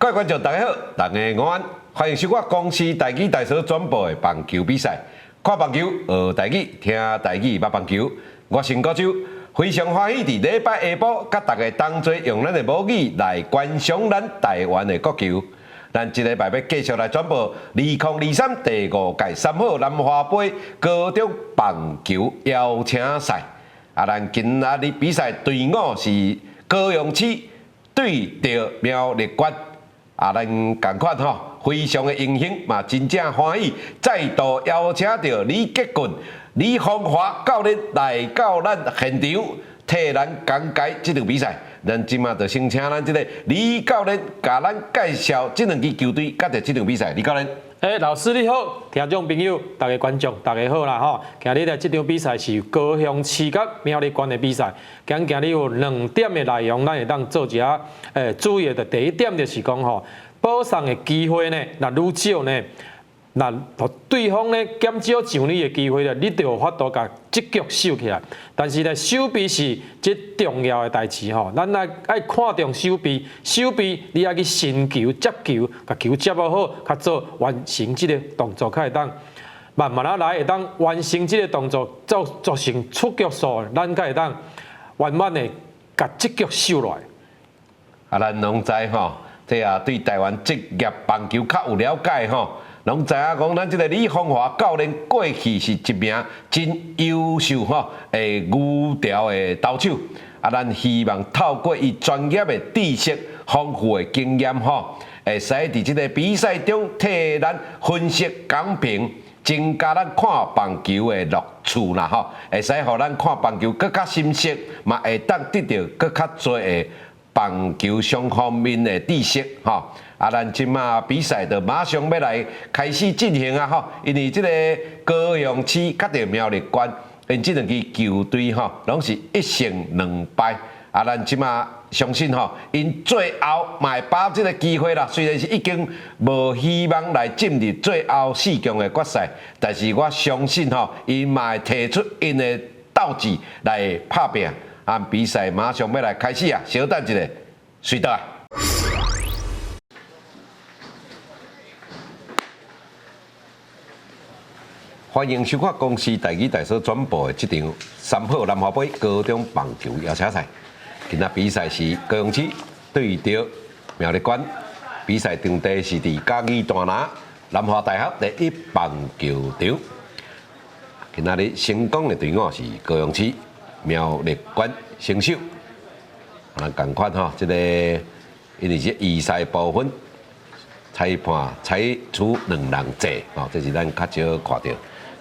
各位观众，大家好，大家午安，欢迎收看公司台语台所转播的棒球比赛。看棒球，学台语，听台语，捌棒球。我是高洲，非常欢喜伫礼拜下晡，甲大家同齐用咱的母语来观赏咱台湾的国球。咱这礼拜要继续来转播2023第5届3号南华杯高中棒球邀请赛。咱今仔日比赛队伍是高雄市对着苗栗县。咱同款吼，非常的荣幸嘛，真正欢喜，再度邀请到李杰俊、李芳华教练来到咱现场，替咱讲解这场比赛。咱即马就先请咱这个李教练，甲咱介绍这两支球队，甲着这场比赛。李教练，老师你好，听众朋友，大家观众大家好啦吼！今日的这场比赛是高雄市甲苗栗县的比赛，今日有2点的内容，咱会当做一下注意的。第一点就是讲吼，保送的机会呢，那愈少呢，那对方呢减少上你的机会呢，你就有法度甲积极守起来。但是呢，守备是最重要的代志吼，咱爱看重守备，守备你爱去伸球、接球，甲球接好，较早完成这个动作，较会当慢慢来，会当完成这个动作，造成出局数，咱才会当慢慢的甲积极守落来。咱拢知吼，这对台湾职业棒球较有了解吼。拢知影讲，咱这个李芳华教练过去是一名真优秀吼的牛条的投手，咱希望透过伊专业的知识、丰富的经验吼，会使伫这个比赛中替咱分析讲评，增加咱看棒球的乐趣啦吼，会使互咱看棒球更较深刻，嘛会当得到更较多的棒球双方面的知识吼。咱即马比赛就马上要来开始进行啊！吼，因为这个高雄市甲着苗栗县，因这两支球队吼，拢是1胜2败。咱即马相信吼，因最后嘛会把握这个机会啦。虽然是已经无希望来进入最后4强的决赛，但是我相信吼，因嘛会提出因的斗志来拍拼。比赛马上要来开始啊！稍等一下，随到啊！欢迎收看公司台语台所转播的这场3号南华杯高中棒球邀请赛。今仔比赛是高雄市对着苗栗县，比赛场地是伫嘉义大拿南华大学第1棒球场。今仔日成功的队伍是高雄市苗栗县新手。同款吼，这个因为是预赛部分，裁判采取2人制，这是咱较少看到。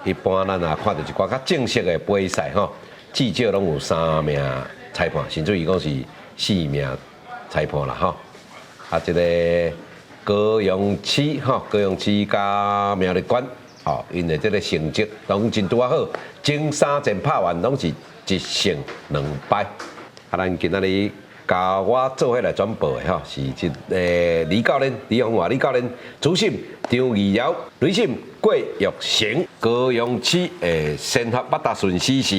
一般咱也看到一寡较正式的比赛吼，至少拢有3名裁判，甚至于讲是4名裁判啦吼。这个高雄市吼，高雄市加苗栗县吼，因为这个成绩拢真拄好，前3战拍完拢是1胜2败。咱今仔日甲我做伙来转播的吼，是李教练、李芳华李教练，主审张义尧，雷审郭玉成。高雄市的先发八大顺序是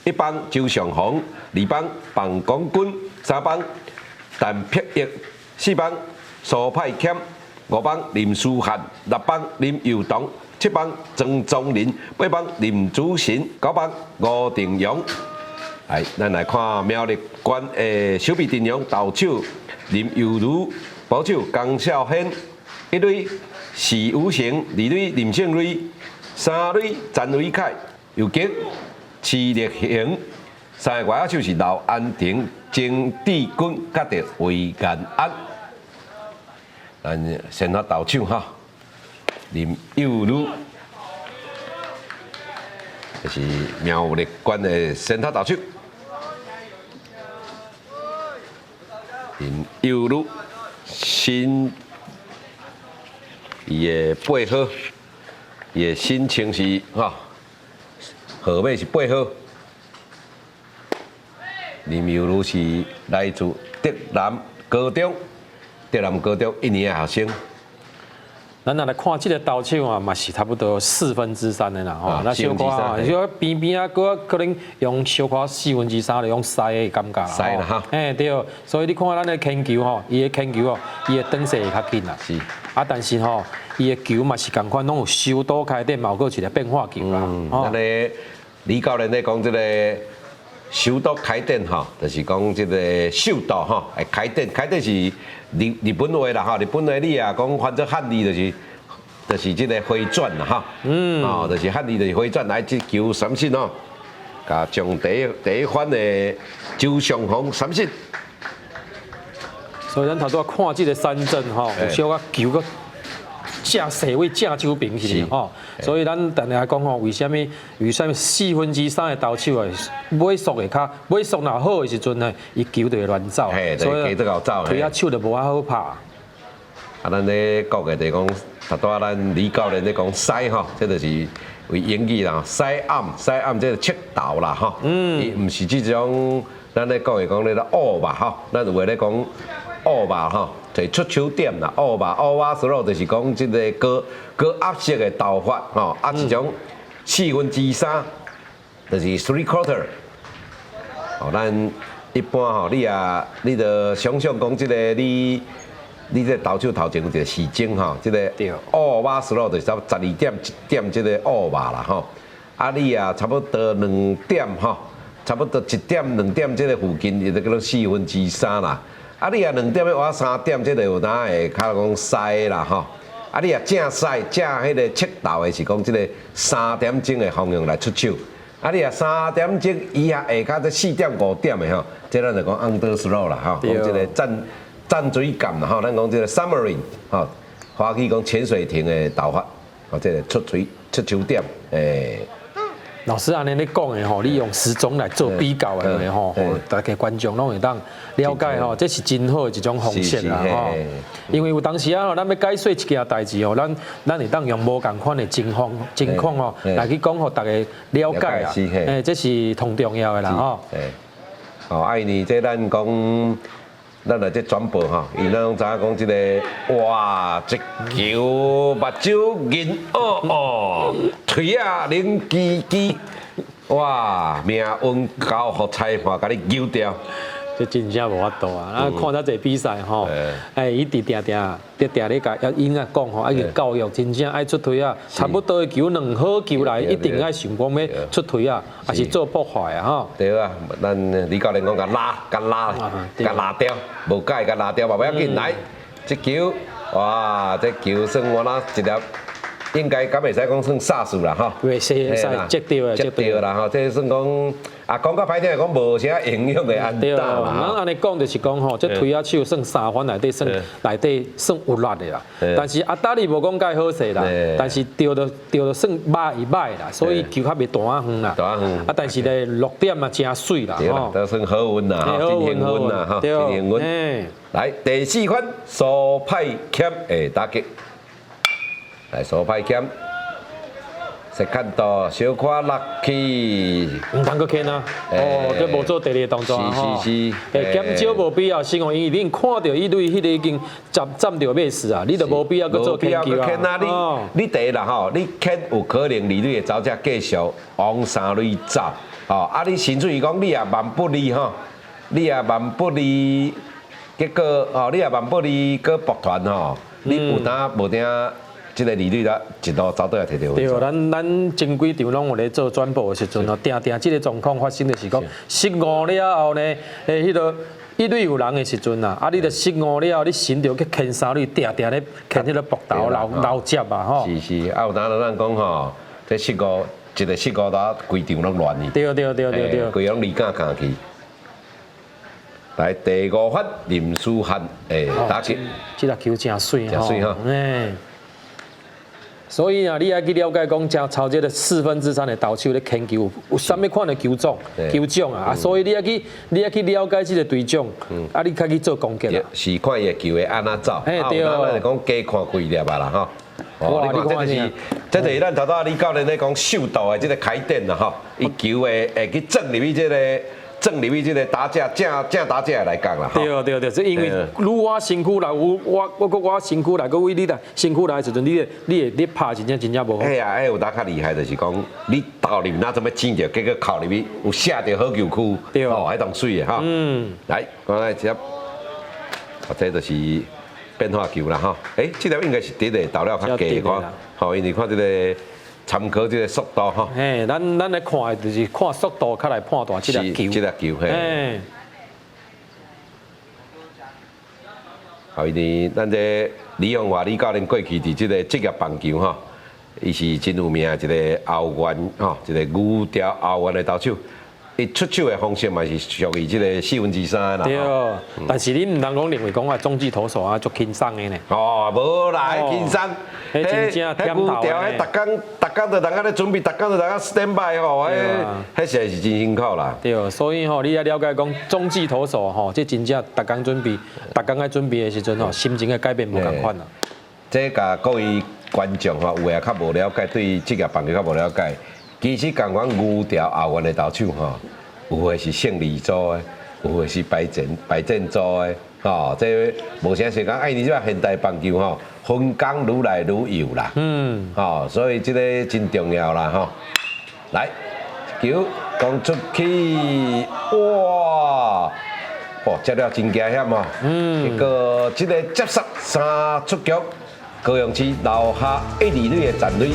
1帮周尚宏，2帮范光君，3帮陈碧玉，4帮苏派谦，5帮林书涵，6帮林佑彤，7帮曾宗林，8帮林祖贤，9帮吴定勇。咱来看苗栗县的守备阵容：投手林佑如，保手江孝显，1垒许宇成，2垒林胜瑞，3垒陈伟凯，右击徐立雄，3个外野手是刘安庭、曾志军，甲着魏延安。咱先发投手哈，林佑如，这是苗栗县的先发投手。林佑如，新伊的8号，伊的新称是号码是8号。林佑如是来自德南高中1年的学生。咱若来看这个投手啊，嘛是差不多3/4的啦吼。那小可啊， 3/4就边边啊，搁可能用小可3/4来用塞的感觉啦。塞啦哈。对，所以你看咱的牵球吼，伊的牵球哦，伊的转势会较紧啦。是。啊，但是吼，伊的球嘛是共款，拢有收倒开点，嘛有一个变化球啦。咱的李教练咧讲这个手刀开点吼，就是讲这个手刀吼，会开点，开点是日本话啦吼，日本话你啊讲翻作汉字就是这个回转啦哈，哦，就是汉字就是回转来这球三振哦，甲将第一番的周上峰三振。所以咱头拄看这个三振吼，有小可球个正势位正手平去吼，所以咱定定讲吼，为什么3/4的投手啊，尾速会较尾速若好的时阵呢，伊球就会乱走，所以加得走，腿啊手就无遐好拍。啊，咱咧国嘅就讲，头拄咱李教练咧讲塞吼，这就是为英语啦，塞暗这个切头啦吼，伊毋是这种咱咧讲咧恶吧吼，咱有话咧讲。恶吧吼，就出手点啦，恶吧slow就是讲即个高压式的投法吼，啊一种3/4，就是 3/4。哦，咱一般吼，你着想象讲即个你这投手头前有一个时钟吼，即个恶吧slow就是差不多12点1点即个恶吧啦吼，啊你啊差不多2点吼，差不多1点2点即个附近，就叫做3/4啦。啊，你啊2点要换3点，这个有哪会较讲塞啦吼？啊，你啊正塞正迄个切头的是讲这个3点钟的方向来出手。啊，你啊3点钟以下下较这4点5点的吼，这咱就讲 under slow 啦吼，讲这个战水感啦吼，咱讲这个 submarine 吼，花去讲潜水艇的投法，吼，这个出球点诶。老师安尼咧讲的吼，你用时钟来做比较的话吼，大家观众拢会当了解吼，这是真好的一种方式啦吼。因为有当时啊，咱要解说一件代志哦，咱会当用无共款的情况哦来去讲，互大家了解啊。这是同重要的啦吼。哦，啊，因为这咱讲。咱来这转播哈，伊拢知影讲即个，哇，一球目睭银哦，腿啊灵叽叽，哇，命运交互裁判甲你揪掉。这真正无法度啊！啊，看到这比赛吼，伊定咧甲因啊讲吼，个教育真正爱出腿啊，差不多的球2好球来，一定爱想讲要出腿啊，还是做破坏啊吼。对啊，咱李教练讲甲拉掉，无解甲拉掉嘛，不要紧来，这球，哇，这球算我那一粒。应该敢袂使讲算煞数啦吼，会接到啦吼，这算讲啊，讲较歹听讲无啥营养的安打啦。咱安尼讲就是讲吼，这推啊手算3番内底算有力的啦。但是阿达利无讲介好势啦，但是丢就算歹啦，所以球较袂大远啦。啊，但是咧落点嘛真水啦吼，都算好运啦，真幸运啦吼，真幸运。来第4款苏派欠的打击。来手拍剑，是看到小可落去，唔通搁牵啊！哦，这无做第二动作啊！是。减少无必要，是哦，因为你看到伊对迄个已经占到尾势啊，你就无必要搁做牵球啊！你第一啦吼，你牵有可能离你的走者继续往三垒走，哦，啊，你甚至于讲你也万不利吼，你也万不利，结果哦，你也万不利搁抱团吼，你有当无听？即个利率啦，一路走倒来摕到。对，咱前几场拢有咧做转播的时阵哦，定即个状况发生就是讲15了后呢，迄个一垒有人的时阵啊，啊，你着15了后，你先着去牵三垒，定咧牵迄个膊头捞接啊吼。是，啊有当咱讲吼，这15一个15打规场拢乱去。对，规场离架去。来第5发林书涵诶打击，即个球真水吼。吼。所以啊，你爱去了解讲，像超这个3/4的投手咧牵球有啥物款的球种啊，所以你爱去了解这个队长，啊，你较去做攻击啦。是看伊个球会安怎走，对，咱就讲加看几粒啊啦吼。哦，你看这就是咱头李教练咧讲秀导的这个开点啦吼，伊球会去撞入去这个正入去这个打架正打架来讲啦。对，是因为愈我身躯内有我身躯内个位你啦，身躯内的时阵，你拍真正无好。哎呀，有打较厉害，就是讲你倒入哪怎么剪着，结果靠入去有下着好球区，对哦，还当水的哈。来，我来接，这就是变化球啦哈。这条应该是直的倒了较低看，好，因为看这个。参考这个速度哈，咱来看的就是看速度，较来判断这个球。这个球，嘿。好，因为咱这李宏华李教练过去伫这个职业棒球哈，伊是真有名一个澳元哈，一个牛条澳元的投手。伊出手的方式嘛是属于这个3/4啦。对，但是你唔通讲认为讲啊中继投手啊足轻松的呢。哦，无啦，轻松。迄真正忝头的。迄逐工都人咧准备，逐工都人咧 stand by 吼，迄实在是真辛苦啦。对，所以吼，你要了解讲中继投手吼，这真正逐工准备，逐工爱准备的时阵吼，心情的改变无共款啦。这甲各位观众吼，有诶较无了解，对职业棒球较无了解。其实共阮牛条后援的投手吼，有诶是胜利组的，有诶是败战组的，吼，这无啥是讲，你这现代棒球吼，分工愈来愈有啦，吼，所以这个真重要啦，吼。来，球放出去，哇，接了真惊险哦，结果这个接杀3出局，高雄市留下1-2垒的残垒。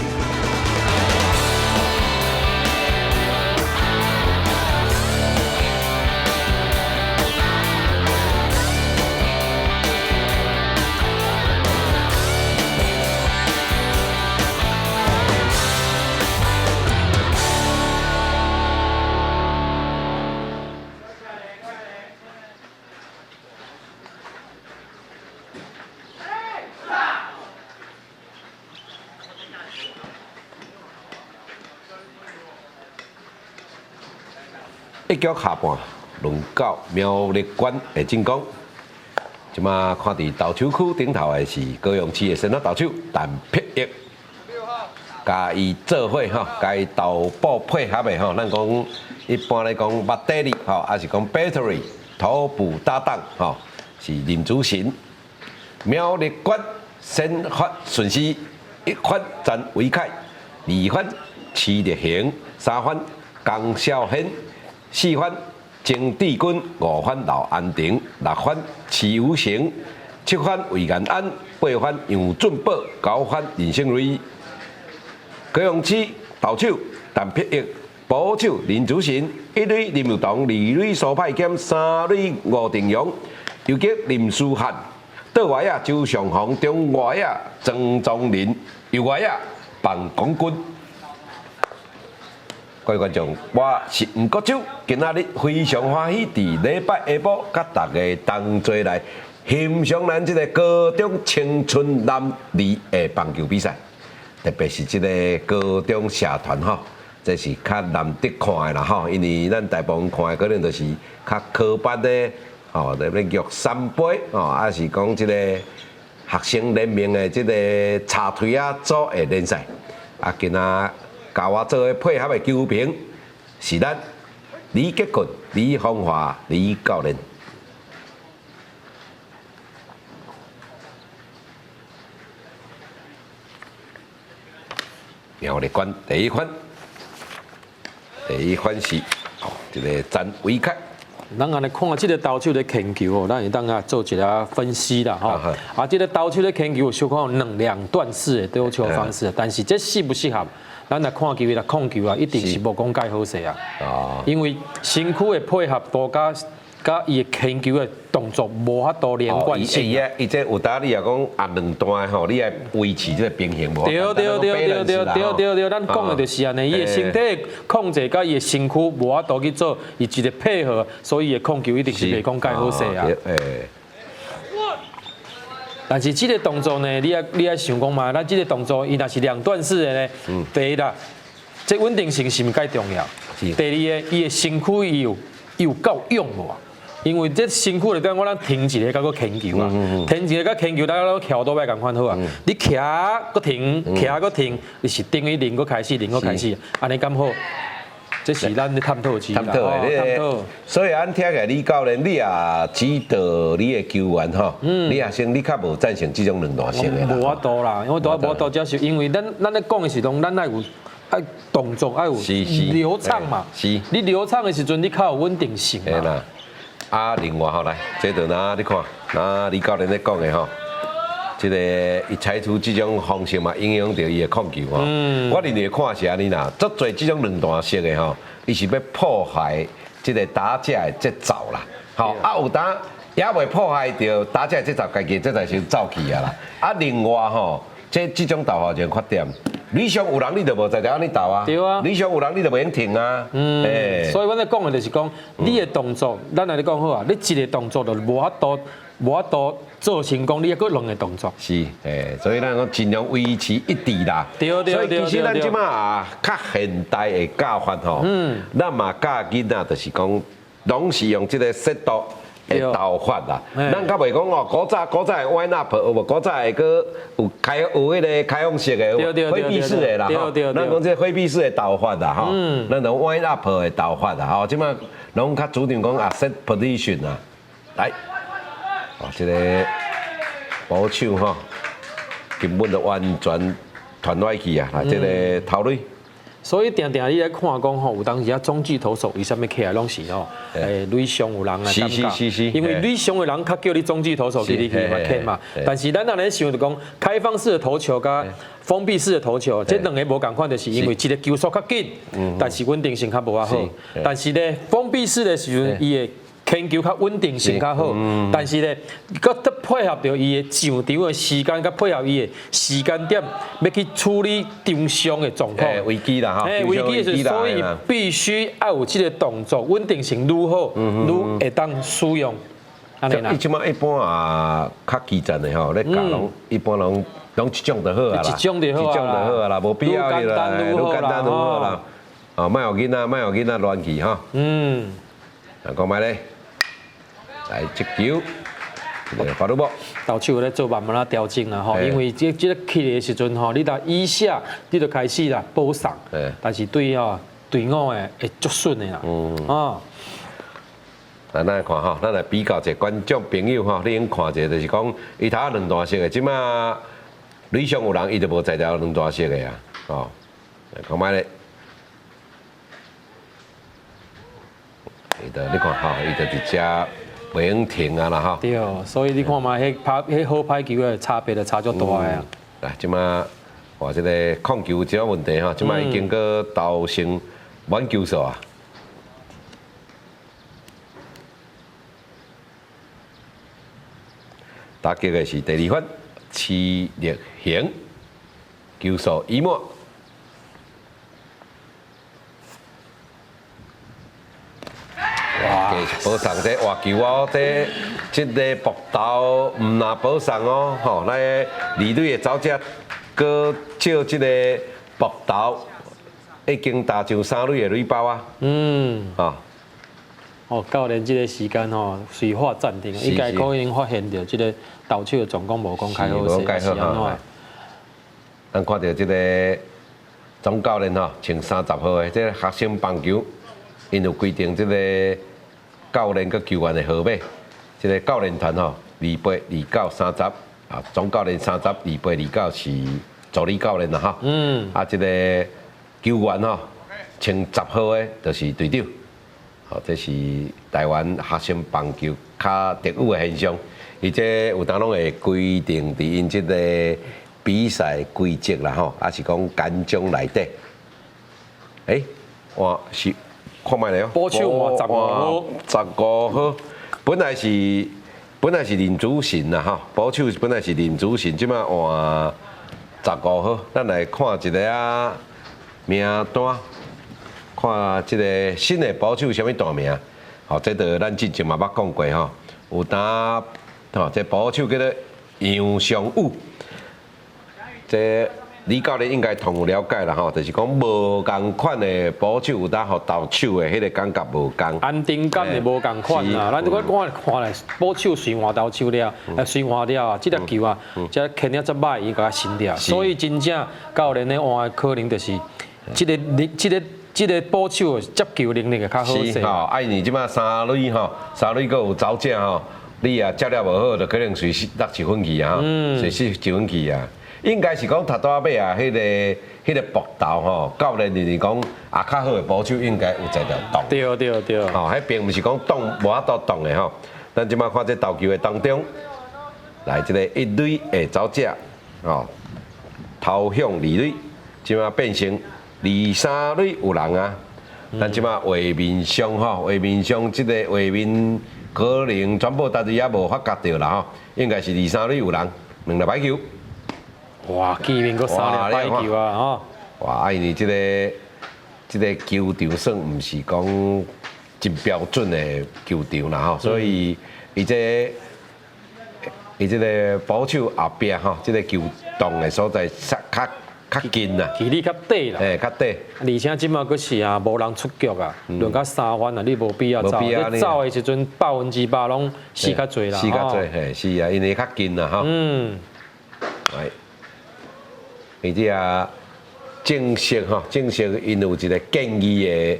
一局下半，轮到苗栗县的进攻。即马看伫投手区顶头的是高雄市的先发投手陈碧玉，甲伊做伙吼，甲伊投捕配合的吼，咱讲一般来讲，麦地利吼，还是讲 battery 头部搭档吼，是林祖贤。苗栗县先发顺序：一番陈维凯，二番徐立行，三番江孝显。4番曾志军，5番刘安庭，6番徐有成，7番魏延安，8番杨俊宝，9番林胜瑞。高雄市投手陈碧玉，捕手林祖贤，1垒林友堂，2垒苏派兼，3垒吴定阳，游击林书汉，倒外野周尚宏，中外野曾宗林，右外野范广军。各位观众，我是吴国洲，今仔日非常欢喜，伫礼拜下晡，甲大家同齐来欣赏咱这个高中青春男女的棒球比赛，特别是这个高中社团吼，这是较难得看的啦吼，因为咱大部分看的可能就是较科班的吼，那个玉山杯吼，还是讲这个学生联盟的这个插腿啊组的联赛，啊，今仔。甲我做伙配合的球评是咱李杰群、李phong華、李教練。苗栗縣第一款是一个陳偉凱。咱安尼看即个投手咧牵球哦，咱会当啊做一个分析啦吼。啊，即个投手咧牵球小可有两段式的丢球方式，但是这适不适合？咱来看球来控球啊，一定是无讲介好势啊。哦。因为身躯的配合度甲伊的牵球的动作无法度连贯性。伊这有当你也讲压两段吼，你来维持这个平衡无？对，咱讲的就是安尼，伊的身体控制甲伊的身躯无法度去做，伊一个配合，所以伊的控球一定是袂讲介好势啊。但是这个动作呢，你要想讲嘛，咱这个动作伊若是两段式的呢，第一啦，这稳定性是毋介重要。第二个，伊的身躯伊有够用无？因为这身躯来讲，我咱停一个，甲个牵球啊，停一个甲牵球，大家桥都歹共款好啊。你徛个停，徛个停，你是定于零个开始，零个开始，安尼咁好。这是咱的探讨之啦。探讨的，探讨。所以俺听起来，李教练，你也指导你的球员吼，你也先你较无赞成这种两段式的啦。无法度啦，因为无法度，就是因为咱咧讲的是拢咱爱有爱动作，爱有流畅嘛。是。你流畅的时阵，你较有稳定性嘛。啦。啊，另外吼来，这就拿你看，拿李教练咧讲的吼。这个伊采取这种方式嘛，影响到伊的控球吼。我认为看是安尼啦，足侪这种两段式的吼，伊是要破坏这个打者的节奏啦。吼，啊有当也未破坏到打者的节奏，家己这才先走去啊啦。啊，另外吼，这种投法就缺点。你上有人你就无在这安尼投啊。对啊。你上有人你就袂用停啊。所以阮咧讲的就是讲，你的动作，咱来讲好啊，你一个动作就无法度做成功，你还佫两个动作。是，所以咱讲尽量维持一致啦。对。所以其实咱即马啊，较现代的教法吼，咱嘛教囡仔就是讲，拢是用即个适度的投法啦。咱较袂讲哦，古早的 wind up， 无古早的佫有迄个开放式的、回避式的啦。咱讲这回避式的投法啦，吼，咱讲 wind up 的投法啦，吼，即马拢较主张讲啊 set position 啊，来。哦，这个保守吼，根本就完全传歪去啊！这个头垒。所以定定你来看讲吼，有当时啊中继投手为什么起来拢是吼，垒上有人啊感觉，因为垒上的人较叫你中继投手去嘛起嘛。但是咱人想就讲，开放式的投球甲封闭式的投球，这两个无共款，就是因为一个球速较紧，但是稳定性较无啊好。但是咧，封闭式的时阵，伊的牵球较稳定性较好，但是咧，佮配合着伊的上场的时间，佮配合伊的时间点，要去处理场上的状况。危机啦，哈，危机所以必须要有这个动作，稳定性愈好，愈会当使用。安尼啦。即马一般啊，较基层的吼，咧教拢一般拢一种就好啊啦，一种就好啊啦，无必要的啦，愈简单愈好啦。哦，莫互囡仔乱去哈。讲卖咧。来接球，发入波。投手咧做慢慢啦调整啦吼，因为这个起的时阵吼，你打以下你就开始啦补上，但是对队伍的会足顺的啦。咱来看吼，咱来比较一下观众朋友吼，你用看一下，就是讲伊头两段式的，即马垒上有人伊就无在条两段式的啊，哦，讲卖咧。伊就你看吼，伊就直接袂用停啊啦吼。对，所以你看嘛，迄好歹球的差别就差足大个啊。来，即马话这个控球这个问题吼，即马已经个投成满球数啊。打击的是第二分，齐立行，球数1末。哇！保送这活球哦，这个步道唔拿保送哦，吼，咱二队的走者搁照这个步道已经打上3垒的垒包啊。哦，教练这个时间吼，随化暂停，应该可能发现到这个投手的状况无讲开好势，是安怎？咱看到这个总教练吼，穿30号的这个学生棒球，因有规定这个教练跟球员的号码，这个教练团吼28、29、30啊，总教练30、28、29是助理教练啦哈。啊，这个球员吼穿10号的，就是队长。哦，这是台湾学生棒球较特有的现象，而且有当拢会规定伫因即个比赛规则啦吼，也是讲简章内底。哇是看卖咧哦，保守换15号，本来是林主信啦吼，保守本来是林主信，即马换15号，咱来看一个啊名单。看这个新的保守什么大名？好，这个咱之前嘛捌讲过吼，有打吼，这保守叫做杨尚武。这李教练应该同有了解啦吼，就是讲无共款的保守有打互投手的，迄个感觉无共。安定感是无共款啦，咱我看来保守随换投手了，随换了啊，这粒球啊，这牵了足歹，伊甲它新掉，所以真正教练咧换的可能就是这这个保守接球能力会较好是些。吼，因为即马三垒吼，三垒佫有走者吼，你也接了无好，就可能随时落1分去啊，随时1分去啊。应该是讲头倒尾啊，迄个步道吼，教练就是讲啊，较好的保守应该有一条洞。对。吼，迄并毋是讲洞无法度洞的吼。咱即马看这投球的当中，来这个一垒的走者吼，投向二垒，即马变成二三垒有人啊。咱即马画面上吼，画面上即个画面可能全部大家也无发觉到啦吼，应该是二三垒有人，2粒白球。哇，见面个3粒白球啊！吼，哇，因为即个球场算毋是讲真标准的球场啦吼，所以伊这个保守后壁吼，即个球洞的所在较近啦，距离较短啦。较短。而且即马佫是啊，无人出局啊，论到3番啊，你无必要走。你走的时阵100%拢死较侪啦。死较侪，嘿，是啊，因为较近啦吼。哎，而且啊，正式因有一个建议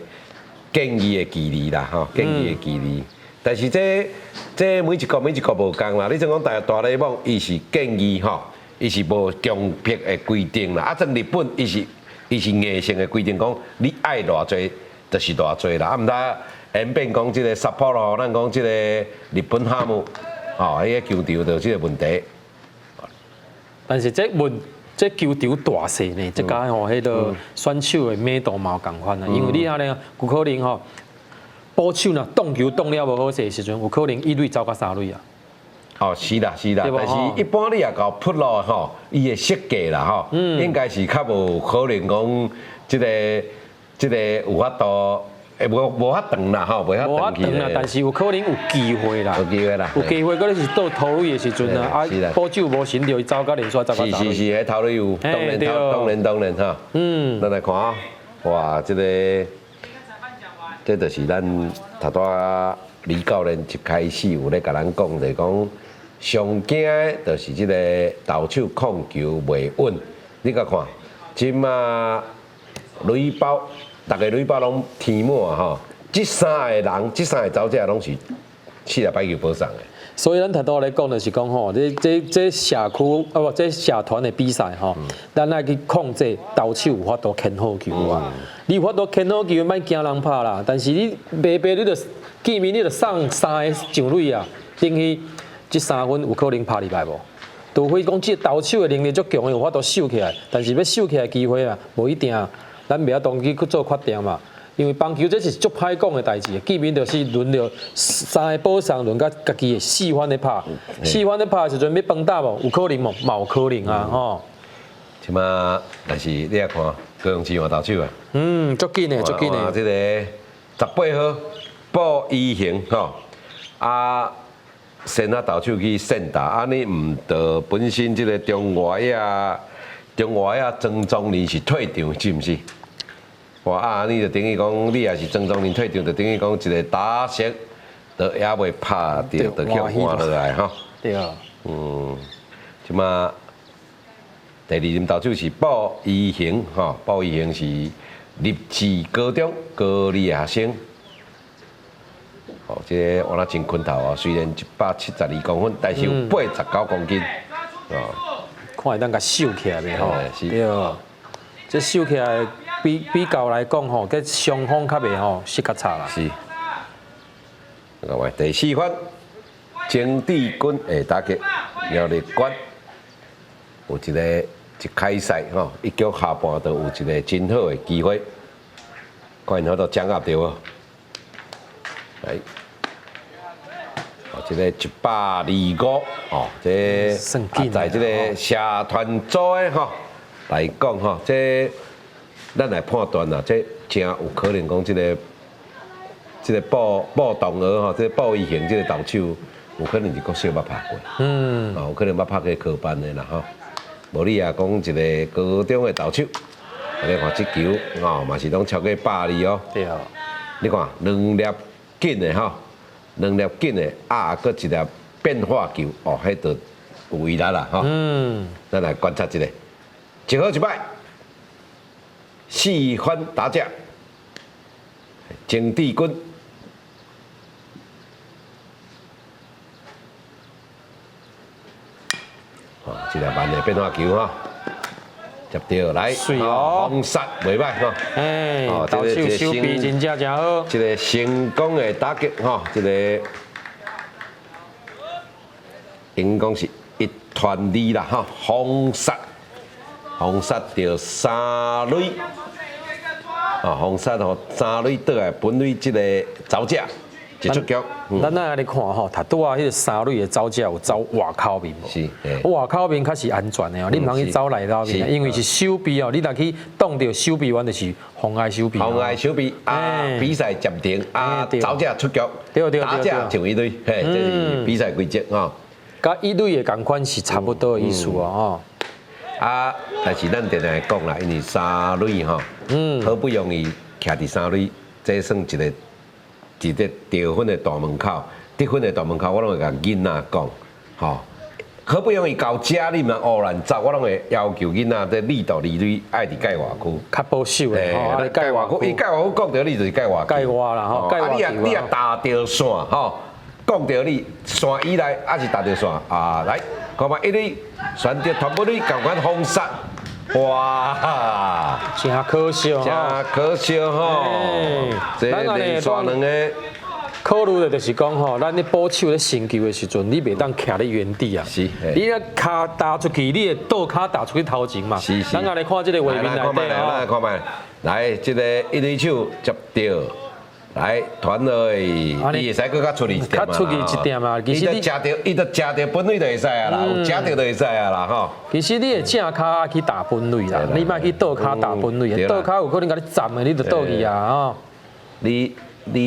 的距离啦吼，建议的距离。但是这每一个无共啦。你像讲大联盟，伊是建议吼，伊是无强迫的规定啦。啊，像日本，伊是硬性的规定，讲你爱偌济就是偌济啦。啊，毋知演变讲即个札幌咯，咱讲即个日本哈姆，吼，迄个球场就有即个问题。但是这球场大细呢，这家吼，迄个选手的密度嘛有共款啊。因为你遐呢，有可能吼，保守呐，动球动了无好势的时阵，有可能一垒走到3垒啊。哦，是啦，但是一般你也搞扑落吼，伊的设计啦吼，应该是较无可能讲即个有法度，无法长啦吼，无法长去啦，但是有可能有机会啦，有机会啦，有机会，嗰是到头垒的时阵啊，保守无成就，伊走到连续走到3垒。是，迄头垒有，当然哈。咱来看啊，哇，这就是咱头拄李教练一开始有咧甲咱讲，就是讲上惊的就是即个投手控球袂稳。你甲看，即马垒包，逐个垒包拢填满吼，即3个走者拢是4粒白球保送的。所以咱头拄咧讲就是讲吼，这社区啊不，这社团的比赛吼，咱爱去控制投手有法度牵好球啊。你有法度牵好球，莫惊人拍啦。但是你白你就见面你就送3个上垒啊，等于这3分有可能拍入来无？除非讲这投手的能力足强的，有法度守起来。但是要守起来机会啊，无一定。咱袂晓当去做决定嘛。因为棒球这是足歹讲的代志，见面就是轮流3个保送，轮到家己的4番咧拍，4番咧拍的时阵要崩打无？有可能无？嘛有可能啊，吼。即马，但是你也看高雄市换投手啊，足紧的，足紧的。这个18号鲍一行吼，啊，先啊投手去先打，啊你毋得本身这个中外啊曾宗麟是退场，是毋是？哇啊！你就等于讲，你也是曾宗麟退场，就等于讲一个打色，都也未拍着，就去换落来吼。对啊。即马第2任投手是鲍一行吼，鲍一行是立志高中高二学生。哦，这个我那真困头啊，虽然172公分，但是有89公斤。哦，看会当甲收起来袂吼？对啊。这收起来。比较来讲吼，佮双方较袂吼，是较差啦。是。另外第4番，曾志军会打击苗栗县，有一开赛吼，一局下半都有一个真好的机会，看因好多掌握到哦。来，哦，这个125哦，这在这个社团组的吼来讲吼，这。咱来判断啦，这真有可能讲这个鲍栋娥吼，这个鲍一行这个投手，有可能是国小捌拍过，有可能捌拍过科班的啦吼。无你也讲一个高中的投手，你看这球嘛是拢超过120哦。对啊。你看2粒紧的吼，2粒紧的啊，搁一粒变化球哦，迄就有威力啦吼。咱来观察一下，一好一歹。4番打者，郑志军。一个慢的变化球哈，接到来，封杀袂歹哈。哎，投手手臂真正好。一个成功的打击哈，这个应讲是一团二啦哈，封杀到三垒，封杀吼三垒倒来本垒这个走者。一出局，咱来看吼，他拄啊，迄个三垒的走者有走外口面无？是，外口面较是安全的哦，你唔通去走内头面，因为是手臂哦，你若去挡到手臂，完就是妨碍手臂。妨碍手臂啊！比赛暂停啊！走者出局，打者上一队，嘿，这是比赛规则哦。甲一垒的共款是差不多的意思哦。啊，但是咱定定讲啦，因为三垒吼，好不容易徛伫三垒，这算一个得分的大门口，得分的大门口，我拢会甲囡仔讲，吼，好不容易到遮，你们偶然走，我拢会要求囡仔在力道离队爱伫界外区，较保守的吼，界外区，伊界外区讲到你就是界外，界外啦吼，界外你也踏着线吼，讲到你线以内，还是踏着线啊，来，看嘛，一哩选择团部你共款封杀。哇，真可惜哦，真可惜吼！这连续两个，考虑的就是讲吼，咱咧保守咧成球的时阵，你袂当徛咧原地啊。是，你咧脚打出去，你的倒脚打出去头前嘛。是。咱来看这个画面内底来看卖，来，这个一垒手接到。来传落去，伊会使搁较出去一点嘛？出去一点嘛，其实伊都食到本垒就会使啊啦，有食到就会使啊啦吼。其实你的正脚去打本垒啦，你莫去倒脚打本垒，倒脚有可能甲你站的，你就倒去啊吼。你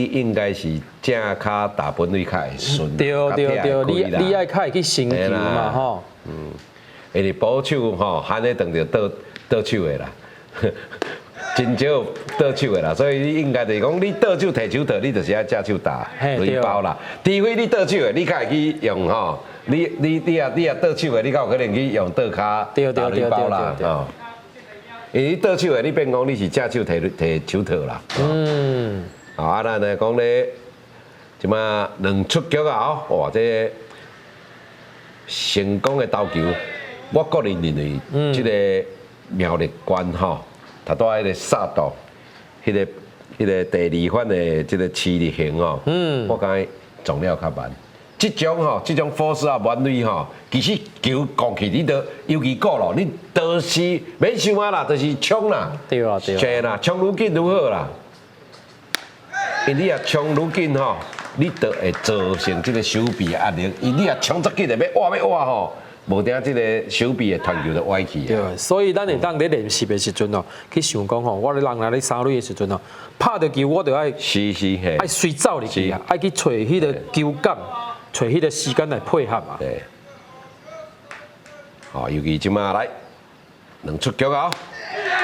应该是正脚打本垒较会顺。对，你爱较会去成球嘛吼。因为保守吼，喊咧当着倒手的啦。真少倒手的啦，所以你应该就是讲，你倒手摕球套，你就是爱正手打雷包啦。除非你倒手的，你才会去用吼。你也倒手的，你才有可能去用倒骹打雷包啦。哦，因为你倒手的，你变讲你是正手摕球套啦。啊，咱来讲咧，即马两出局啊！哇，这成功的投球，我个人认为，这个苗栗关吼。他带迄个杀度，迄个第二番的这个气力型哦，我感觉撞了较慢。这种force啊满垒吼，其实球降去你都尤其高咯，你都是免想啊啦，就是冲啦，对啊，啦，冲愈紧愈好啦。因你啊冲愈紧吼，你就会造成这个手臂的压力。因你啊冲足紧的要挖吼。无定这个手臂的传球就歪去。对，所以咱会当咧练习的时阵哦，去想讲吼，我咧人来咧三垒的时阵哦，拍到球我就爱爱随走入去啊，爱去找迄个球感，找迄个时间来配合嘛。对。哦，尤其即马来两出局啊！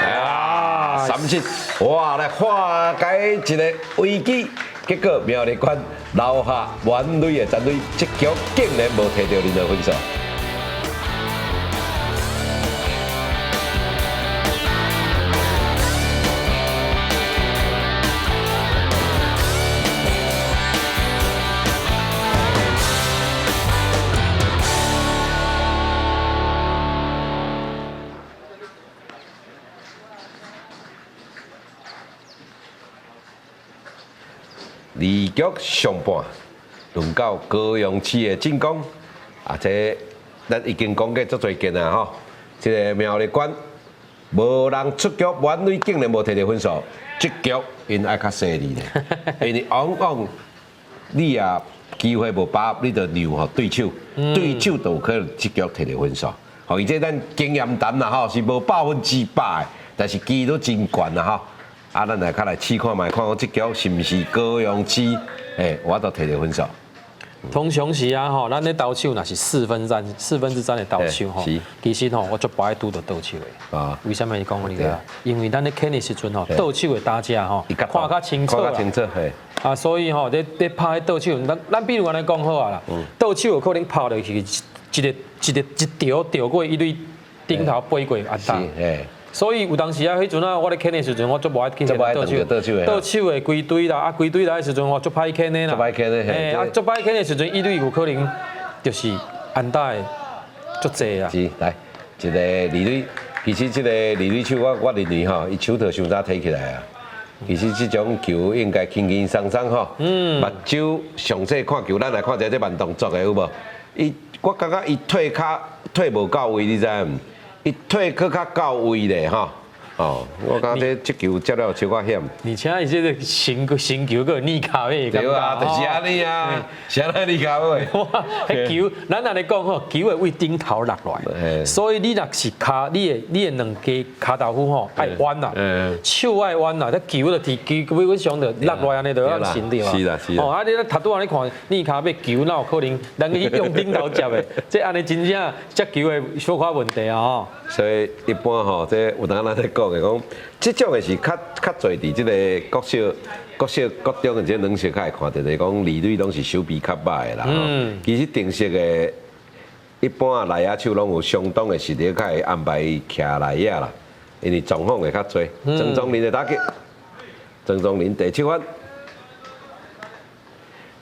啊，3-7，哇，来化解一个危机。结果苗栗县留下满垒的战队，这局竟然无摕到任何分数。二局上半，轮到高雄市的进攻，这咱已经讲过足多件啊吼。这个苗栗县无人出局，满垒竟然无摕到分数，这局因爱较犀利咧，因为往往你啊机会无把握，你就留吼对手，对手就有可能这局摕到分数。吼，伊这咱经验谈啦吼，是无100%的，但是几率真悬啦吼。咱来较来试看卖，看我这局是毋是高雄市？我都摕到分数。通常时啊吼，咱咧投手若是4分之3的投手吼，其实吼我足不爱拄到倒手的。啊，为什么会讲你个？因为咱咧看的时阵吼，倒手的打者吼，看较清楚啦。啊，所以吼，咧拍倒手，咱比如安尼讲好啊啦，倒手有可能抛落去一条过一垒顶头飞过安打。所以有当时啊，迄阵啊，我咧牵的时阵，我足无爱紧倒手的规堆啦，啊规堆来的时阵，我足歹牵的啦。足歹牵的，嘿，啊足歹牵的时阵，一队有可能就是安打的足济啊。是，来一个二垒，其实这个二垒手我认为吼，伊手套伤早提起来啊。其实这种球应该轻轻松松吼，目睭上细看球，咱来看一下这慢动作的有无？伊我感觉伊退脚退无到位，你知影毋？伊退去较到位咧吼。哦，我感觉这球接了超过险。而且伊这个新球个逆卡位，对啊，就是安尼啊，是安尼逆卡位。哇，迄球，咱安尼讲吼，球会为顶头落落来，所以你若是骹，你的两家骹豆腐吼爱弯啦，手爱弯啦，这球就提球尾上就落落安尼就要神对嘛。是啦，是啦。哦，啊，你咧头拄安尼看，逆卡要球哪有可能？人去用顶头接的，这安尼真正接球的小可问题啊吼。所以一般吼，这有当咱在讲的讲，这种的是较侪伫这个国中的这软式较会看到，就是讲二垒拢是手臂较歹的啦。其实定式的，一般啊内野手拢有相当的实力，较会安排徛内野啦，因为状况会较侪。曾宗林的打击，曾宗林第7分。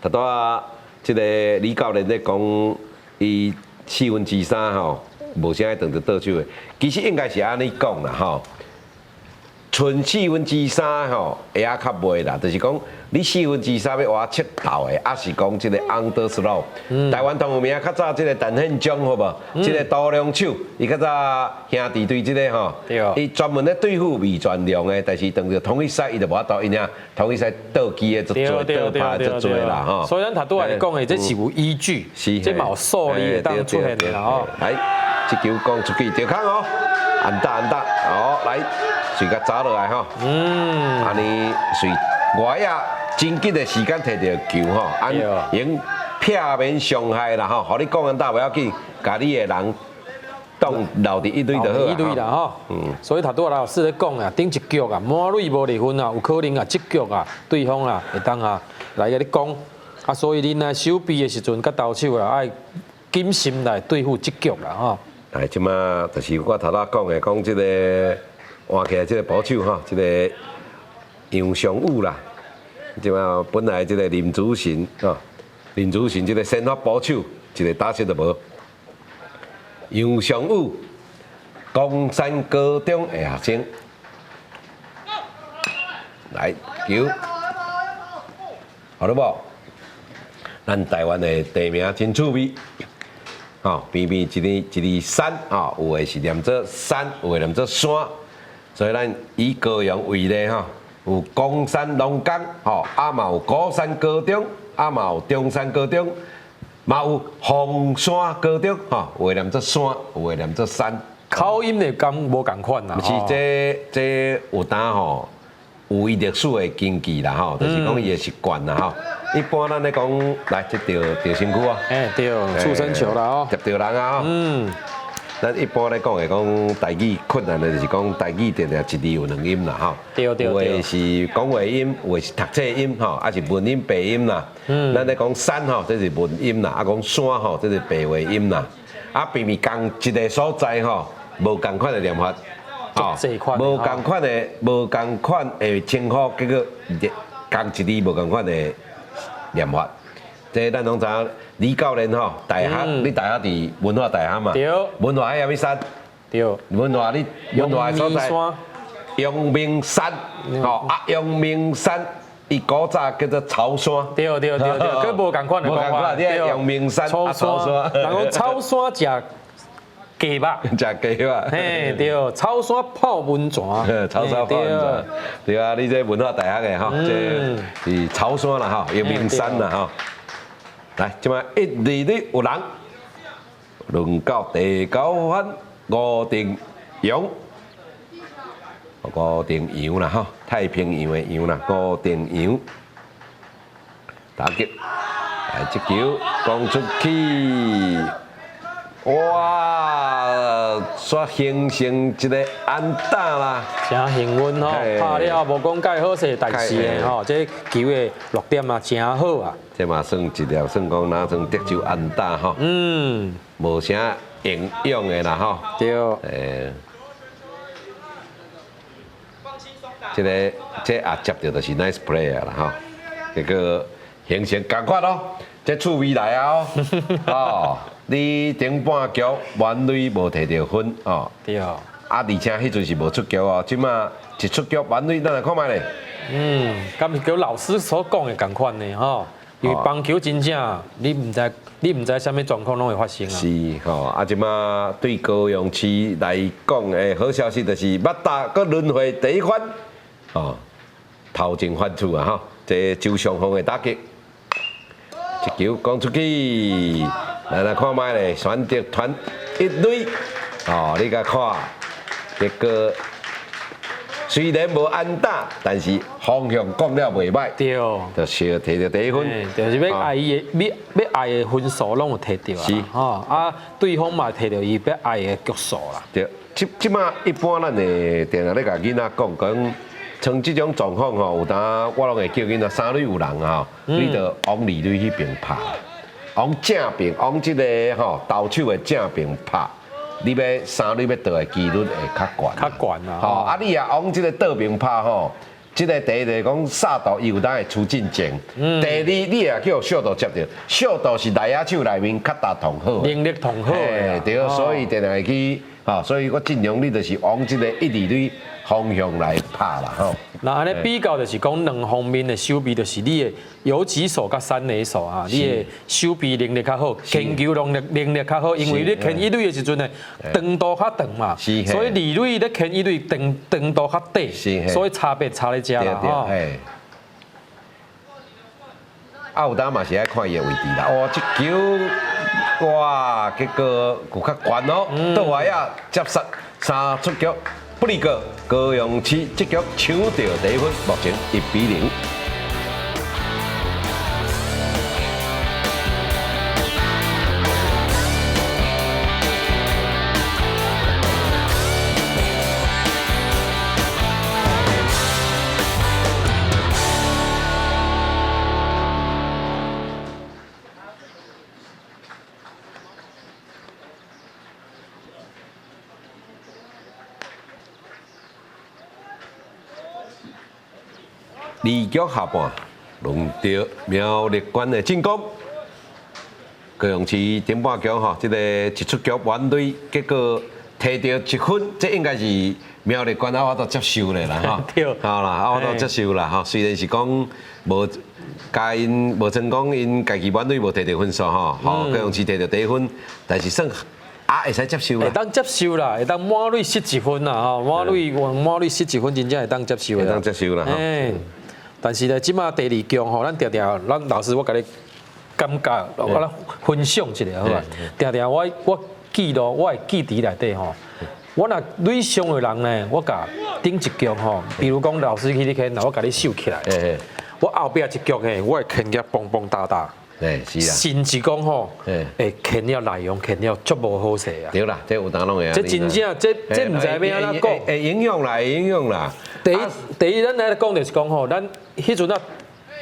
头拄啊，这个李教练在讲，伊3/4吼。无啥爱当着倒手的，其实应该是安尼讲啦吼。剩3/4吼，会较袂啦，就是讲你3/4要挖切头的，还是讲这个 underthrow。台湾同有名较早这个陈宪章好无？这个大量手，伊较早兄弟队这个吼，伊专门咧对付未全量的，但是当着同一赛伊就无法度，因为同一赛倒机的足多，倒拍足多啦吼。所以咱头拄来讲的，这是有依据，这嘛有数理当出现的啦吼。来，这球讲出去，掉空哦，安打，好来。随甲走落来吼，安尼随外野真紧的时间摕到球吼，用片面伤害啦吼，互你讲安打不要紧，家己的人当留伫一垒就好。一垒啦吼，所以头拄老师咧讲啊，顶一局啊，满垒无离分啊，有可能啊，这局啊，对方啊会当啊来甲你讲啊，所以恁啊手臂的时阵甲投手啊爱谨慎来对付这局啦吼。哎，即马就是我头仔讲的，讲即个。换起来，这个捕手哈，这个杨尚武啦，即嘛本来这个林祖贤啊，林祖贤这个先发捕手，一个打击都无。杨尚武，冈山高中的学生，来球，好了无？咱台湾的地名真趣味。哦，偏偏一粒山啊，有的是念做山，有的念做山。所以咱以高雄为例吼，有冈山龙岗吼，啊嘛有高山高中，啊嘛有中山高中，嘛有凤山高中吼，有诶念做山，有诶念做山。口音的感无共款啦。是这有当吼，有伊历史的根据啦吼，就是讲伊的习惯啦吼。一般咱咧讲，来这条身躯啊，对，触身球啦吼，接着人啊吼。咱一般来讲会讲台语困难的，就是讲台语定定一字有两音啦吼。对。有的是讲话音，有的是读册音吼，还是文音白音啦。咱咧讲山吼，这是文音啦；啊讲山吼，这是白话音啦。啊，偏偏同一个所在吼，无共款的念法，无共款的称呼，结果同一字无共款的念法。这咱拢知影。李教练吼，大学你大学伫文化大学嘛？对。文化迄啥物山？对。文化的所在。阳明山。吼啊，阳明山伊古早叫做草山。对，佮无共款的讲法。对。阳明山啊，草山。人讲草山食鸡肉。食鸡肉。嘿，对，草山泡温泉。草山泡温泉。对啊，你这文化大学的吼，这是草山啦吼，阳明山啦吼。来，即摆1、2垒有人，轮到第9分吴定阳，吴定阳啦吼，太平洋的洋啦，吴定阳打击，来这球攻出去，哇，煞形成一个安打啦，真幸运吼，拍了无讲介好势代志的吼，这球的落点啊真好啊。这嘛算一条，算讲哪算得手安打吼，无啥影响的啦吼。对。这也接到就是 nice play 啦吼，这个形成赶快咯，这趣味来啊哦，你顶半局完垒无摕到分哦，对。而且迄阵是无出局哦，即马一出局完垒，咱来看卖咧。敢是叫老师所讲的共款呢吼，因为棒球真正你唔知什么状况拢会发生啊。是吼，啊，即马对高雄市来讲的好消息就是，捌打搁轮回第一番，哦，头前翻出啊吼，这周上峰的打击，一球攻出去，咱来看卖咧，选择团一垒，哦，你甲看。结果虽然无安打，但是方向讲了袂歹，对，就小摕到第一分，就是要爱伊的，要爱的分数拢有摕到啊，吼啊，对方嘛摕到伊要爱的局数啦。对，即马一般咱会定定咧甲囡仔讲，像即种状况吼，有当我拢会叫囡仔三垒有人吼，你着往二垒迄边拍，往正边，往即个吼投手的正边拍。你要三垒要倒的几率会较悬，较悬啊！吼，啊，你也往即个倒边拍吼，即个第一个讲杀度有当会出进前，第二你也叫速度接着，速度是内野手内面较大同好，能力同好的，对，所以定定会去，吼，所以我尽量你就是往即个一二垒方向来拍啦，吼。那安尼比较就是讲两方面的守备，就是你的游击手甲三垒手啊，你的守备能力较好，牵球能力较好，因为你牵一垒的时阵呢，长度较长嘛，所以二垒咧牵一垒长度较短，所以差别差在遮啦，吼。啊，有当嘛是爱看伊的位置啦。哦，这球哇，结果有较悬哦，倒来啊，接杀三出局。不离个高雄市这局抢到第一分，目前1-0。二局下半，轮到苗栗县的进攻。高雄市顶半局吼，这个一出局完垒，结果摕到1分，这应该是苗栗县我都接受咧啦吼。对，好啦，我都接受啦吼。虽然是讲无甲因无成功，因家己完垒无摕到分数吼，高雄市摕到第一分，但是算会使接受啦。会当接受啦，会当满垒失1分啦吼，满垒失1分，真正会当接受啦。会当接受啦吼。但是咧，即马第二局吼，咱咱老师我甲你感觉，我来分享一下好吧？我记录，我会记伫内底吼。我若垒伤的人呢，我甲顶一局吼，比如讲老师去你牵，我甲你收起来。我后壁一局嘿，我会牵个蹦蹦哒哒。是啦。甚至讲吼，牵了内容，牵了足无好势啊。对啦，这有当拢会啊。这真正，这唔知要安怎讲。会影响啦，会影响啦。第一，咱来讲就是讲吼，咱迄阵啊，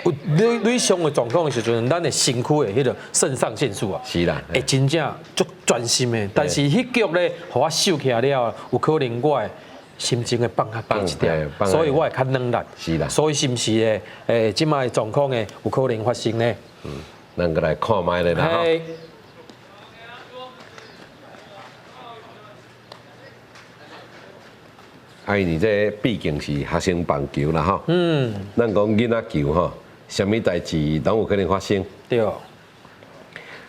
有垒伤的状况的时阵，咱的身躯的迄个肾上腺素啊，是啦，会真正足专心的。但是迄局咧，互我收起来了，有可能我的心情会放较低一点，所以我会较冷力。是啦，所以是毋是咧？即卖状况的有可能发生呢？咱过来看卖咧啦吼。因为这毕竟是学生棒球啦吼，咱讲囡仔球吼，什么代志拢有可能发生。对。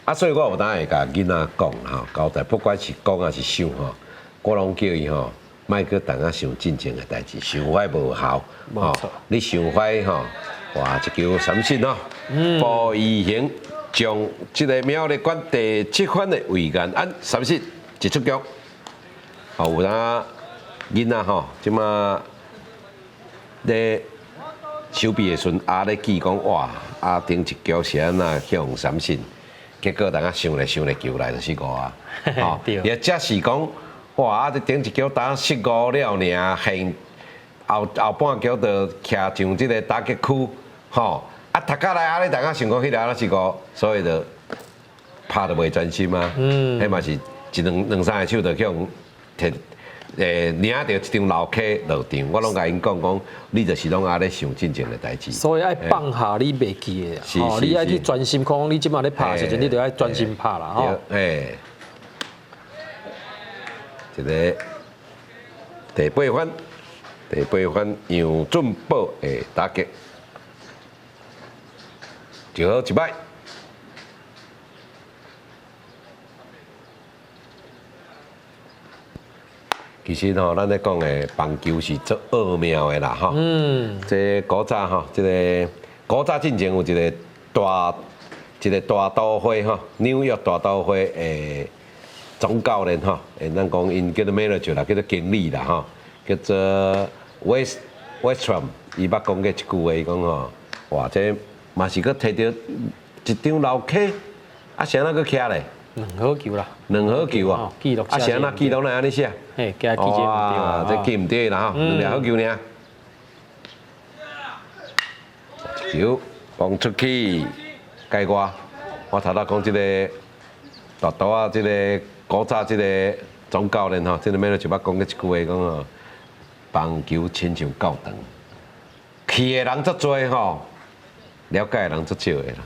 啊，所以我有当会甲囡仔讲吼，交代不管是讲还是想吼，我拢叫伊吼，莫去等下想进前的代志，想坏无效。冇错。你想坏吼，哇，一球三振吼，布宜行将这个苗栗县第7番的魏延安三振一出局，哦，有当。囡仔吼，即马咧手臂的时阵，咧记讲哇，顶一局是安那向三振，结果大家想来球来就是5啊，吼，也只是讲哇，顶一局打15了尔，现后半局就徛上即个打击区，吼，读下来咧，大家想讲迄个是5，所以就拍得袂专心啊，迄嘛是两三个手就向摕。领到一张楼梯落场，我拢甲因讲，你就是拢爱咧想进前的代志。所以爱放下你袂记的，哦，你爱去专心看，你即马咧拍的时阵，你就要专心拍啦，吼。一个第八番杨俊宝的打击，就好一摆。其实吼，咱咧讲的棒球是足奥妙的啦，吼。这古早吼，这个古早进前有一个大都会吼，纽约大都会的总教练吼，咱讲因叫做 manager 啦，叫做经理啦，吼，叫做 Westrom， 伊捌讲过一句话，伊讲吼，哇，这嘛是搁摕到一张楼梯，啊，谁那搁徛咧？2好球啦，2好球啊！记录啊，谁那记录哪安尼写？嘿，加记这唔对啊，这记唔对啦吼，2粒好球呢。球放出去，盖我头讲这个大刀啊，这个古早这个总教练吼，这个咩就捌讲过一句话，讲吼，棒球亲像教堂，去的人足多吼，了解的人足少的啦。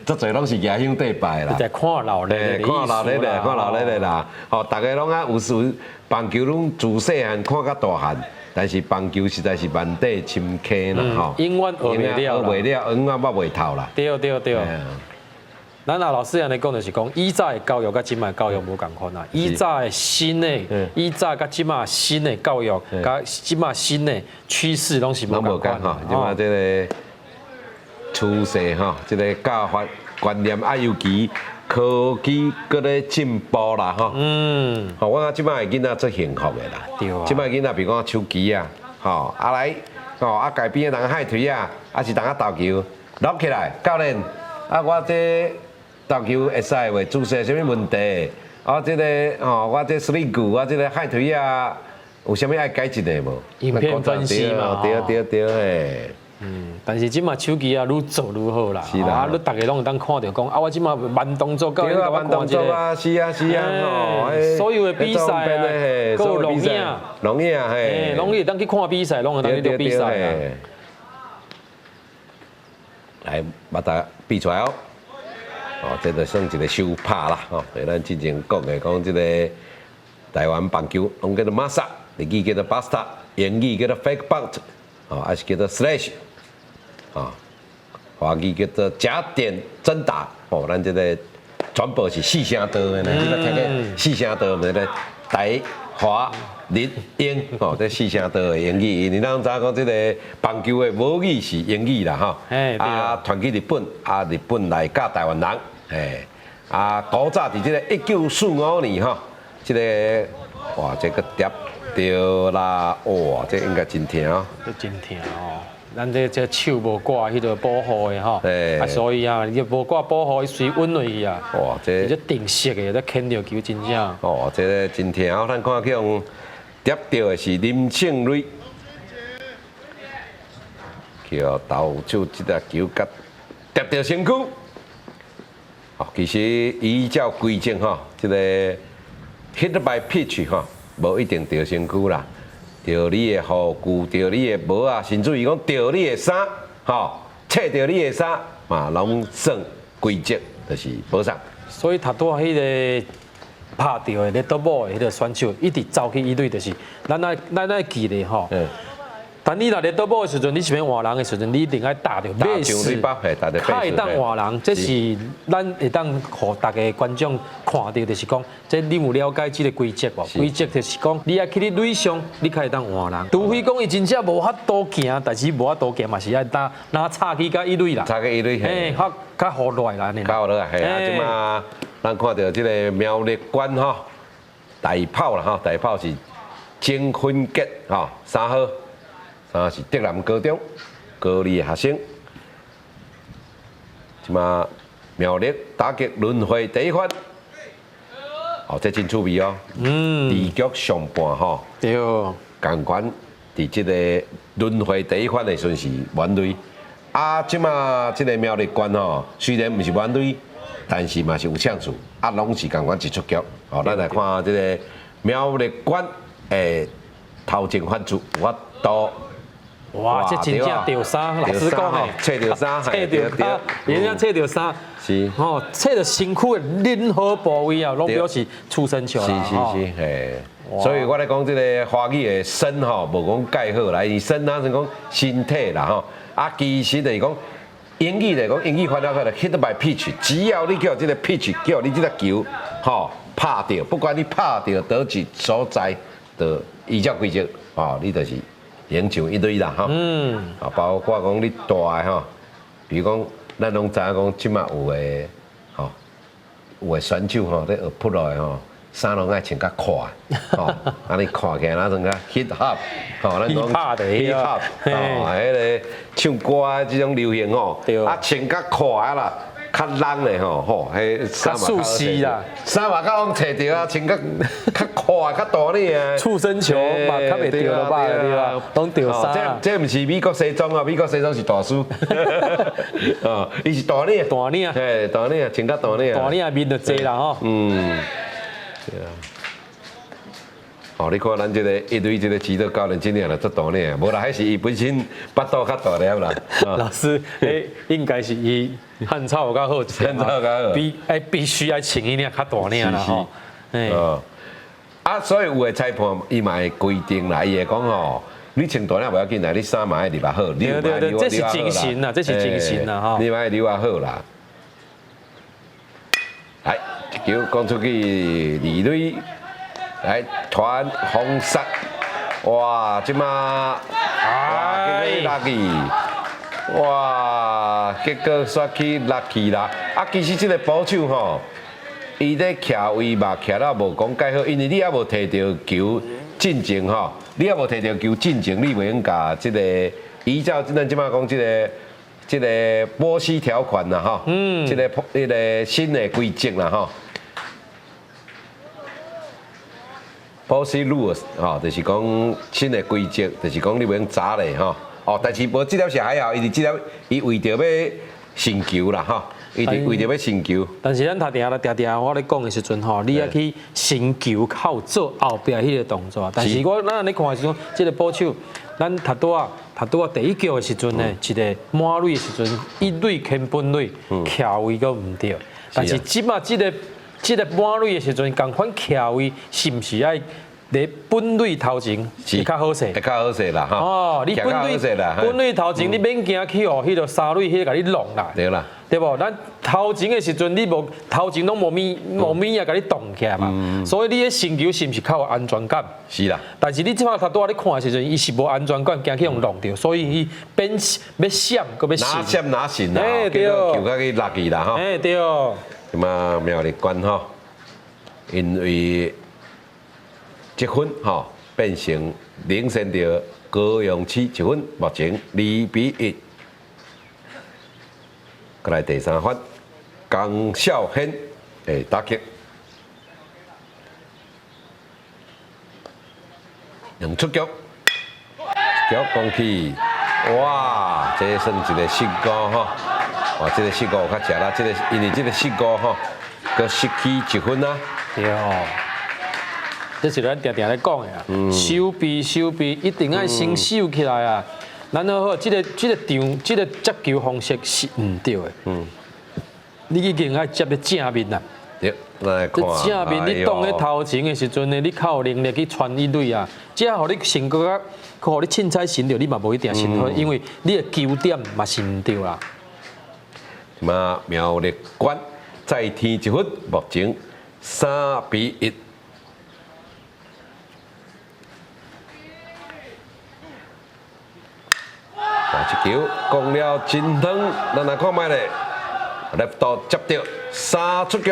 足侪拢是牙香对拜啦，在看老咧，看老咧咧，看老咧咧啦。吼，大家拢啊有时棒球拢自细汉看到大汉，但是棒球实在是万底深坑啦，吼。永远学袂了，学袂了，永远摸袂透啦。对。咱老师安尼讲就是讲，以早的教育甲即卖教育无共款啦。以早的新的，以早甲即卖新的教育，甲即卖新的趋势拢是无共款哈。即卖这个趋势吼，这个教法观念啊，尤其科技搁咧进步啦，吼。吼，我即摆的囡仔足幸福的啦。对啊。即摆囡仔，比如讲手机啊，吼，啊来，吼，啊街边的人海腿啊，啊是人啊投球，落起来，教练，啊我这投球会使袂？姿势有啥物问题？啊，这个吼，我这swing，我这个海腿啊，有啥物爱改进的无？影片分析嘛，对嘿。但是即马手机啊，愈做愈好啦。是啦。啊，你大家拢会当看到讲，啊，我即马慢动作，对啊，慢动作啊，是啊，吼。所有的比赛啊，还有录影嘿，拢会当去看比赛，拢会当去录比赛啊。来，把它比出来哦。哦，这就算一个手拍啦，吼，对咱之前讲的，讲这个台湾棒球，拢叫做马萨，日语叫做 basta， 英语叫做 fake bunt， 哦，还是叫做 slash， 啊，华语叫做假点真打，哦，咱这个全部是四声道的呢，你捌听过四声道没咧？台华日英，哦，这四声道的英语，你咱知讲这个棒球的母语是英语啦，哈，啊，传去日本，啊，日本来教台湾人。啊，古早伫这个1945年吼，这个哇，这个跌掉啦，哇，这应该真疼哦。这真疼哦，咱这手无挂迄个保护的吼，啊，所以啊，伊无挂保护，伊随稳落去啊。哇，这定色的，这牵着球真正。哦，这个真疼哦，咱看向跌掉的是林庆瑞，叫投手这个球甲跌掉身躯。哦，其实依照规则吼，这个 hit by pitch 吼，无一定着身躯啦，着你的护具，着你的帽啊，甚至于讲着你的衫，吼，切着你的衫嘛，拢算规则，就是保障。所以他拄迄个拍到的咧倒帽的迄个选手，一直走去伊队，就是咱爱记咧吼。但你若咧倒步的时阵，你是要换人的时阵，你一定爱打着马死，他会当换人，这是咱会当互大家观众看到，就是讲，这你有了解这个规则无？规则就是讲，你爱去你垒上，你可以当换人，除非讲伊真正无法度行，但是无法度行嘛是爱拿插去甲一垒啦，插去一垒，嘿，较好来啦，呢。较好啦，系啊，即马咱看到这个苗栗县吼，大炮啦吼，大炮是曾坤杰吼，3号。啊，是德南高中高二的学生，即马苗栗打击轮回第一番，哦，这真趣味哦。二局上半吼，对，共款伫即个轮回第一番的时阵是满垒，啊，即马即个苗栗县吼，虽然毋是满垒，但是嘛是有抢数，啊，拢是共款一出局。哦，咱来看即个苗栗县诶头前番出我都。哇，这真正掉衫，老师讲诶，切掉衫，切掉衫，人家切掉衫，是，哦，切到身躯的任何部位啊，拢表示出生球啦，是，嘿，所以我咧讲这个华语的身吼，无讲介好啦，伊身哪是讲身体啦吼，啊，其实就是讲英语来讲，英语翻译过来 hit by pitch， 只要你叫这个 pitch， 叫你这个球吼拍到，不管你拍到倒一所在，就依照规则哦，你就是。赢球一堆啦，吼，啊，包括讲你大诶吼，比如讲，咱拢知影讲，即马有诶，吼，有诶选手吼，咧学扑落诶吼，衫拢爱穿较快，吼，安尼看起来那种个 hip hop， 吼，咱讲 hip hop， 哦，迄个唱歌即种流行吼，啊，穿较快啦。较冷的吼，迄较舒适啦，衫嘛较好找着啊，穿较快、较大呢啊。畜生球嘛，较袂着了吧？对吧？拢掉衫。这毋是美国西装啊，美国西装是大叔。哦，伊是大领。大领。嘿，大领，穿较大领。大领面就济啦吼。嗯。对啊。哦，你看咱这个一堆这个指导教练真正来做大领，无啦，还是伊本身巴肚较大了啦。老师，应该是伊。汉草有较好，汉草较好，必须要穿一领较大领啦吼。啊，所以有的裁判伊嘛会规定啦，伊会讲吼，你穿大领不要紧啦，你衫嘛爱留好，对，这是精神啦，这是精神啦吼。你嘛爱留啊好啦。来，一球讲出去二垒，来传红杀，哇，即马哇，结果落去。哇！结果煞去lucky啦！啊，其实这个保守吼，伊咧徛位嘛徛到无讲介好，因为你还无摕到球进前吼，你还无摕到球进前，你袂用甲这个依照咱即马讲这个波西条款啦吼，这个新的规则啦吼。波西 rules 吼，就是讲新的规则，就是讲你袂用砸咧吼。哦，但是无这条是还好，伊为着要成球啦吼，伊为着要成球。但是咱头定我咧讲的时阵吼，你要去成球靠做后壁迄个动作。但是咱安尼看的时阵，这个保守，咱头拄啊第一球的时阵呢，一个满垒的时阵，一垒牵本垒，徛位个唔对。但是即马这个满垒的时阵，共款徛位是毋是爱？你本垒头前会较好势，会较好势啦哈。哦，你本垒头前你免惊去哦，迄个三垒迄个甲你弄啦。对啦，对无？咱头前的时阵，你无头前拢无物啊，甲你动起来嘛。所以你嘅身球是毋是较有安全感？是啦。但是你即摆头拄仔你看的时阵，伊是无安全感，惊去用弄着，所以伊变要闪，搁要闪。哪闪哪闪啦，对。球较去落去啦哈。对。咁啊，苗栗县吼，因为积分吼变成领先着高雄市1分，目前2-1。过来第三分，江孝宪诶打击，两出局，一局攻去，哇！这算一个失误吼，哇！这个失误有较正啦，因为这个失误吼，佮失去1分啊。对哦。这是咱常常咧讲的啊，守备一定要先守起来啊。咱好，这个接球方式是唔对的。你已经爱接咧正面啦。对，来看。正面你挡喺头前的时阵呢，你较有能力去传一垒啊。这互你成个啊，互你凊彩成着，你嘛无一定成好，因为你的球点嘛是唔对啦。嘛，苗栗县再添1分，目前3-1。一球攻了真远，咱来看卖咧，left 接到3出局，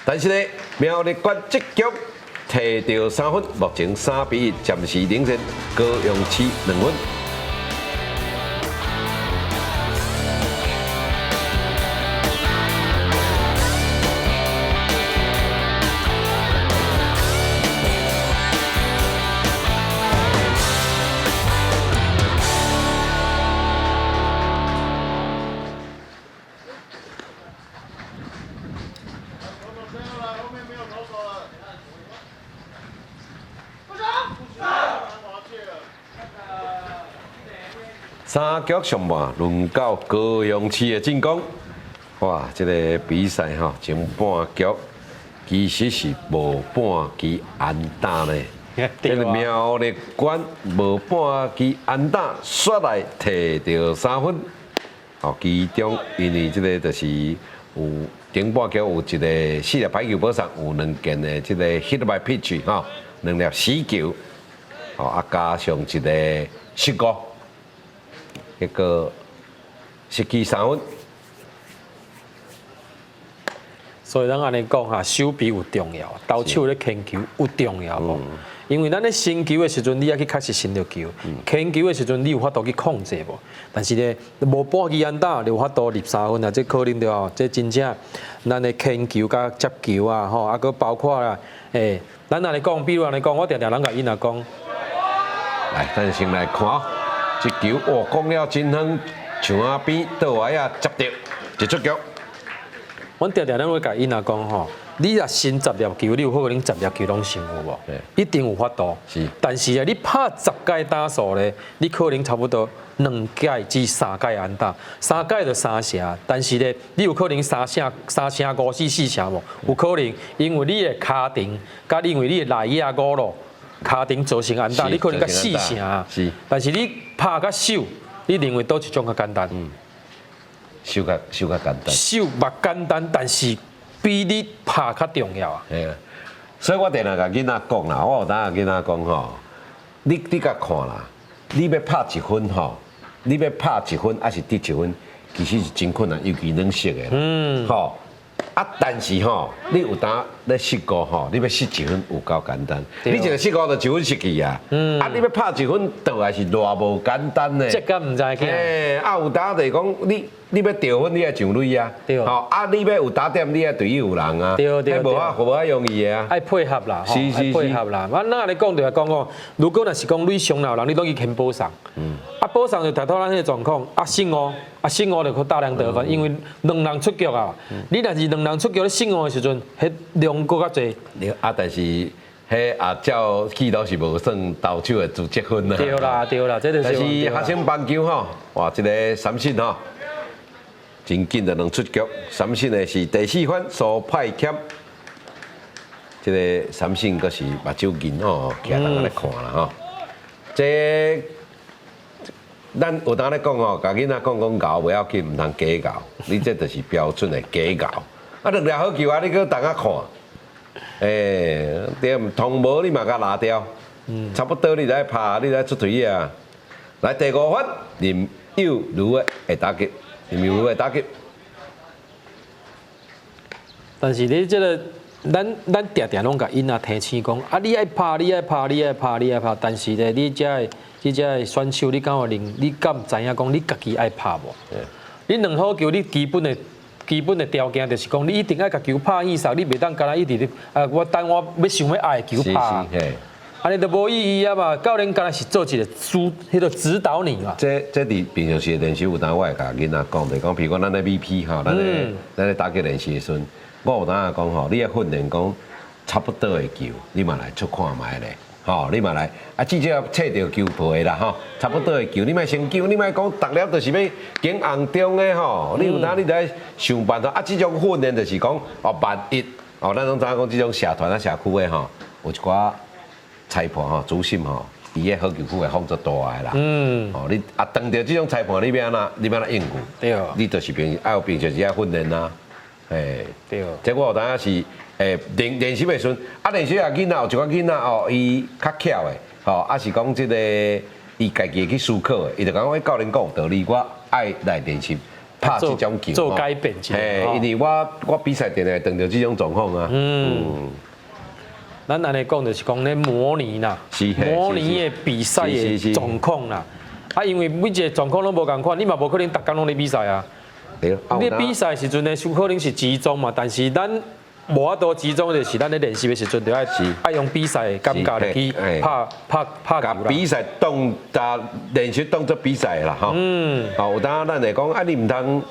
但是呢，苗栗县这局摕到3分，目前3-1，暂时领先高雄市2分。三局上半轮到高雄市的进攻，哇，这个比赛哈前半局其实是无半支安打呢。这个苗栗县无半支安打，率来摕到3分。哦，其中因为这个就是有顶半局有一个4粒排球保送，有2件的这个 hit by pitch 哈，2粒死球，哦啊加上一个失误，那个失去3分。所以咱安尼讲哈，手臂有重要，投手咧牵球有重要无？因为咱咧伸球的时阵，你也去确实伸到球；牵球的时阵，你有法度去控制无？但是咧，无半支安打，你有法度入3分啊！这可能着哦，这真正咱的牵球甲接球啊，吼，啊，佮包括啦，咱安尼讲，比如安尼讲，我常常咱甲因也讲，来，咱先来看哦，这球哇，讲了真远，墙仔边倒来啊，接到一出局。阮常常咱会甲因也讲吼。你若伸10粒球，你有可能10粒球拢成有无？一定有法度。是。但是啊，你拍10届打数咧，你可能差不多2届至3届安打，3届就3成。但是咧，你有可能3成5、4成无？有可能，因为你的骹停，甲因为你的内野五路骹停造成安打，你可能甲4成。是。但是你拍甲手，你认为倒一种较简单？手较简单。手嘛简单，但是。比你拍较重要啊！係啊，所以我定定甲囡仔講啦，我有當甲囡仔講吼，你甲看啦，你要拍1分吼，你要拍1分還是得1分，其實是真困難，尤其軟式的，吼。啊，但是吼，你有當咧失誤吼，你要失1分有夠簡單，你一個失誤就1分失去啊。啊，你要拍1分倒來是偌無簡單呢。這個唔知嘅。啊，有當就是講你要得分，你要上壘啊。對。吼，啊，你要有打點，你要隊友有人啊。對對對。無啊容易啊。愛配合啦，吼，愛配合啦。咱安尼講就係講哦，如果若是講你上鬧人，你都去牽保送。啊，保送就達到咱迄個狀況，啊失誤就去大量得分，因為2人出局啊。你若是2人出局，你失誤的時陣，迄量更較濟。啊，但是迄啊照記錄是無算投手的自責分啊。對啦，這就是。但是學生棒球吼，哇，一個三振吼，真緊就能出局。三振的是第4番蘇派謙，這個三振閣是目睭銀哦，徛當來看啦吼。這咱有當咧講吼，甲囡仔講咬袂要緊，唔通假咬，你這就是標準的假咬。啊，2粒好球啊，你閣當下看，對，通無你嘛甲拿掉，差不多你來拍，你來出隊啊。來第5番，林佑如的會打擊，林佑如的打擊。但是你這個，咱常常攏甲因仔提醒講，啊，你愛拍，但是咧，你這個選手，你敢有你敢知影講你家己愛拍無？你2好球，你基本的條件就是講，你一定愛甲球拍意思，你袂當干那一直我等我要想要愛球拍，安尼都無意義啊嘛。教練干那是做一個指導你嘛。這佇平常時練習有當我會甲囡仔講，就講，譬如講咱咧 VP 吼，咱咧打擊練習的時陣，我有當講吼，你要訓練講差不多的球，你嘛來出看覓咧。吼，你嘛來，啊，至少找到球皮啦，吼，差不多的球，你莫先球，你莫講逐粒就是要揀紅中的吼，你有當你來想辦法，啊，這種訓練就是講，哦，萬一，哦，咱攏知影講這種社團啊、社區的吼，有一寡裁判吼、主審吼，伊個好球區會放做大個啦，哦，你啊，當着這種裁判，你要安怎應付？對，你就是愛有平常時愛訓練啦，對，這我有當是。練習的時陣，啊練習啊囡仔有一個囡仔哦，伊較巧的，吼，啊是講即個伊家己去思考的，伊就講我教練講有道理，我愛來練習拍這種球，做改變，因為我比賽定定碰到這種狀況啊。咱安尼講就是講咧模擬啦，模擬的比賽的狀況啦。啊，因為每一個狀況攏無共款，你嘛無可能逐工攏咧比賽啊。你比賽時陣咧，有可能是集中嘛，但是咱無法度集中，就是咱咧練習的時陣，就愛用比賽的感覺去拍球啦。比賽當練習當作比賽啦，吼。吼，有當咱來講，啊，你唔通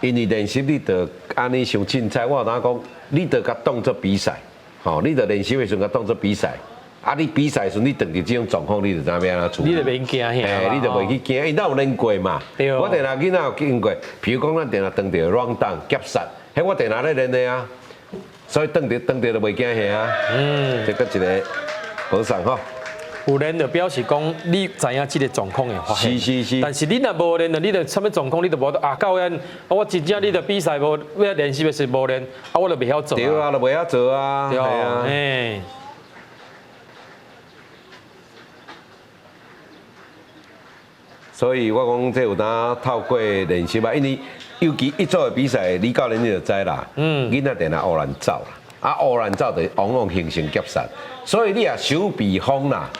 因為練習你就安尼傷凊彩，我有當講，你就甲當作比賽，吼，你就練習的時陣甲當作比賽，啊，你比赛时你碰到这种状况，你就知影要安怎处理。你就免惊吓嘿，你就袂去惊，因咱有练过嘛。对我定下囡仔有经过，比如讲咱定下撞到乱档、夹杀，迄我定下咧练的啊。所以撞到就袂惊吓啊。这个一个补偿吼。有练就表示讲你知影这个状况会发生。是。但是你若无练，你就什么状况你就无啊教练，我真正你的比赛无要练习的是无练，我就袂晓做。对啊，就袂晓做啊。对啊，嘿。所以我讲这有当透过练习啊，因为尤其一组的比赛，李教练你就知啦。囡仔定来乌兰走啦，乌兰走就往往形成夹杀，所以你啊手臂方啦，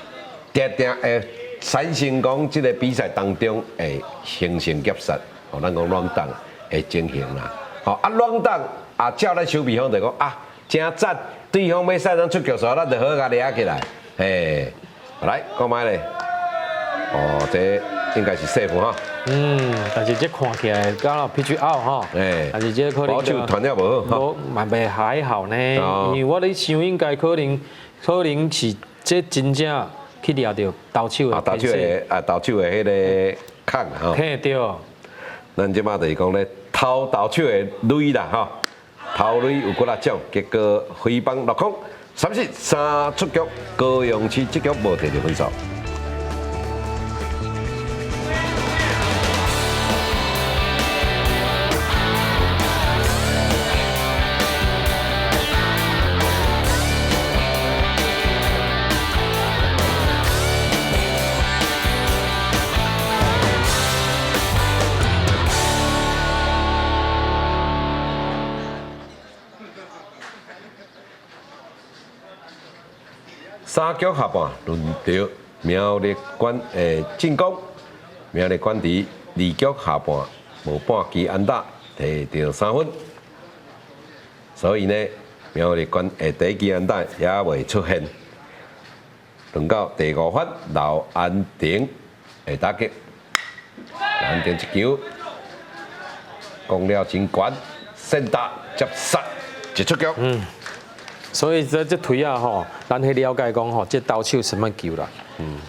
定会产生讲这个比赛当中会形成夹杀，哦，咱讲乱档会进行啦。好乱档照咱手臂方就讲真赞，对方要使咱出局时，咱就好甲抓起来。嘿，来讲卖咧，这。应该是safe哈，但是这看起来刚好 pitch out 哈，但是这可能保守传了无好，蛮袂还好呢，因为我咧想应该可能是这真正去抓到投手的，投手的迄个坑哈，嘿对，咱即马就是讲咧偷投手的雷啦哈，偷雷有几啊种，结果飞棒落空，3-3出局，高雄市这局无摕到分数。3局下半轮到苗栗县的进攻，苗栗县伫2局下半无半支安打，摕到3分，所以呢，苗栗县的第一支安打也未出现。轮到第5发，刘安定的打击，刘安定一球攻了真悬，先打接杀一出局。所以这推啊吼，咱去了解讲吼，这投手什么球啦？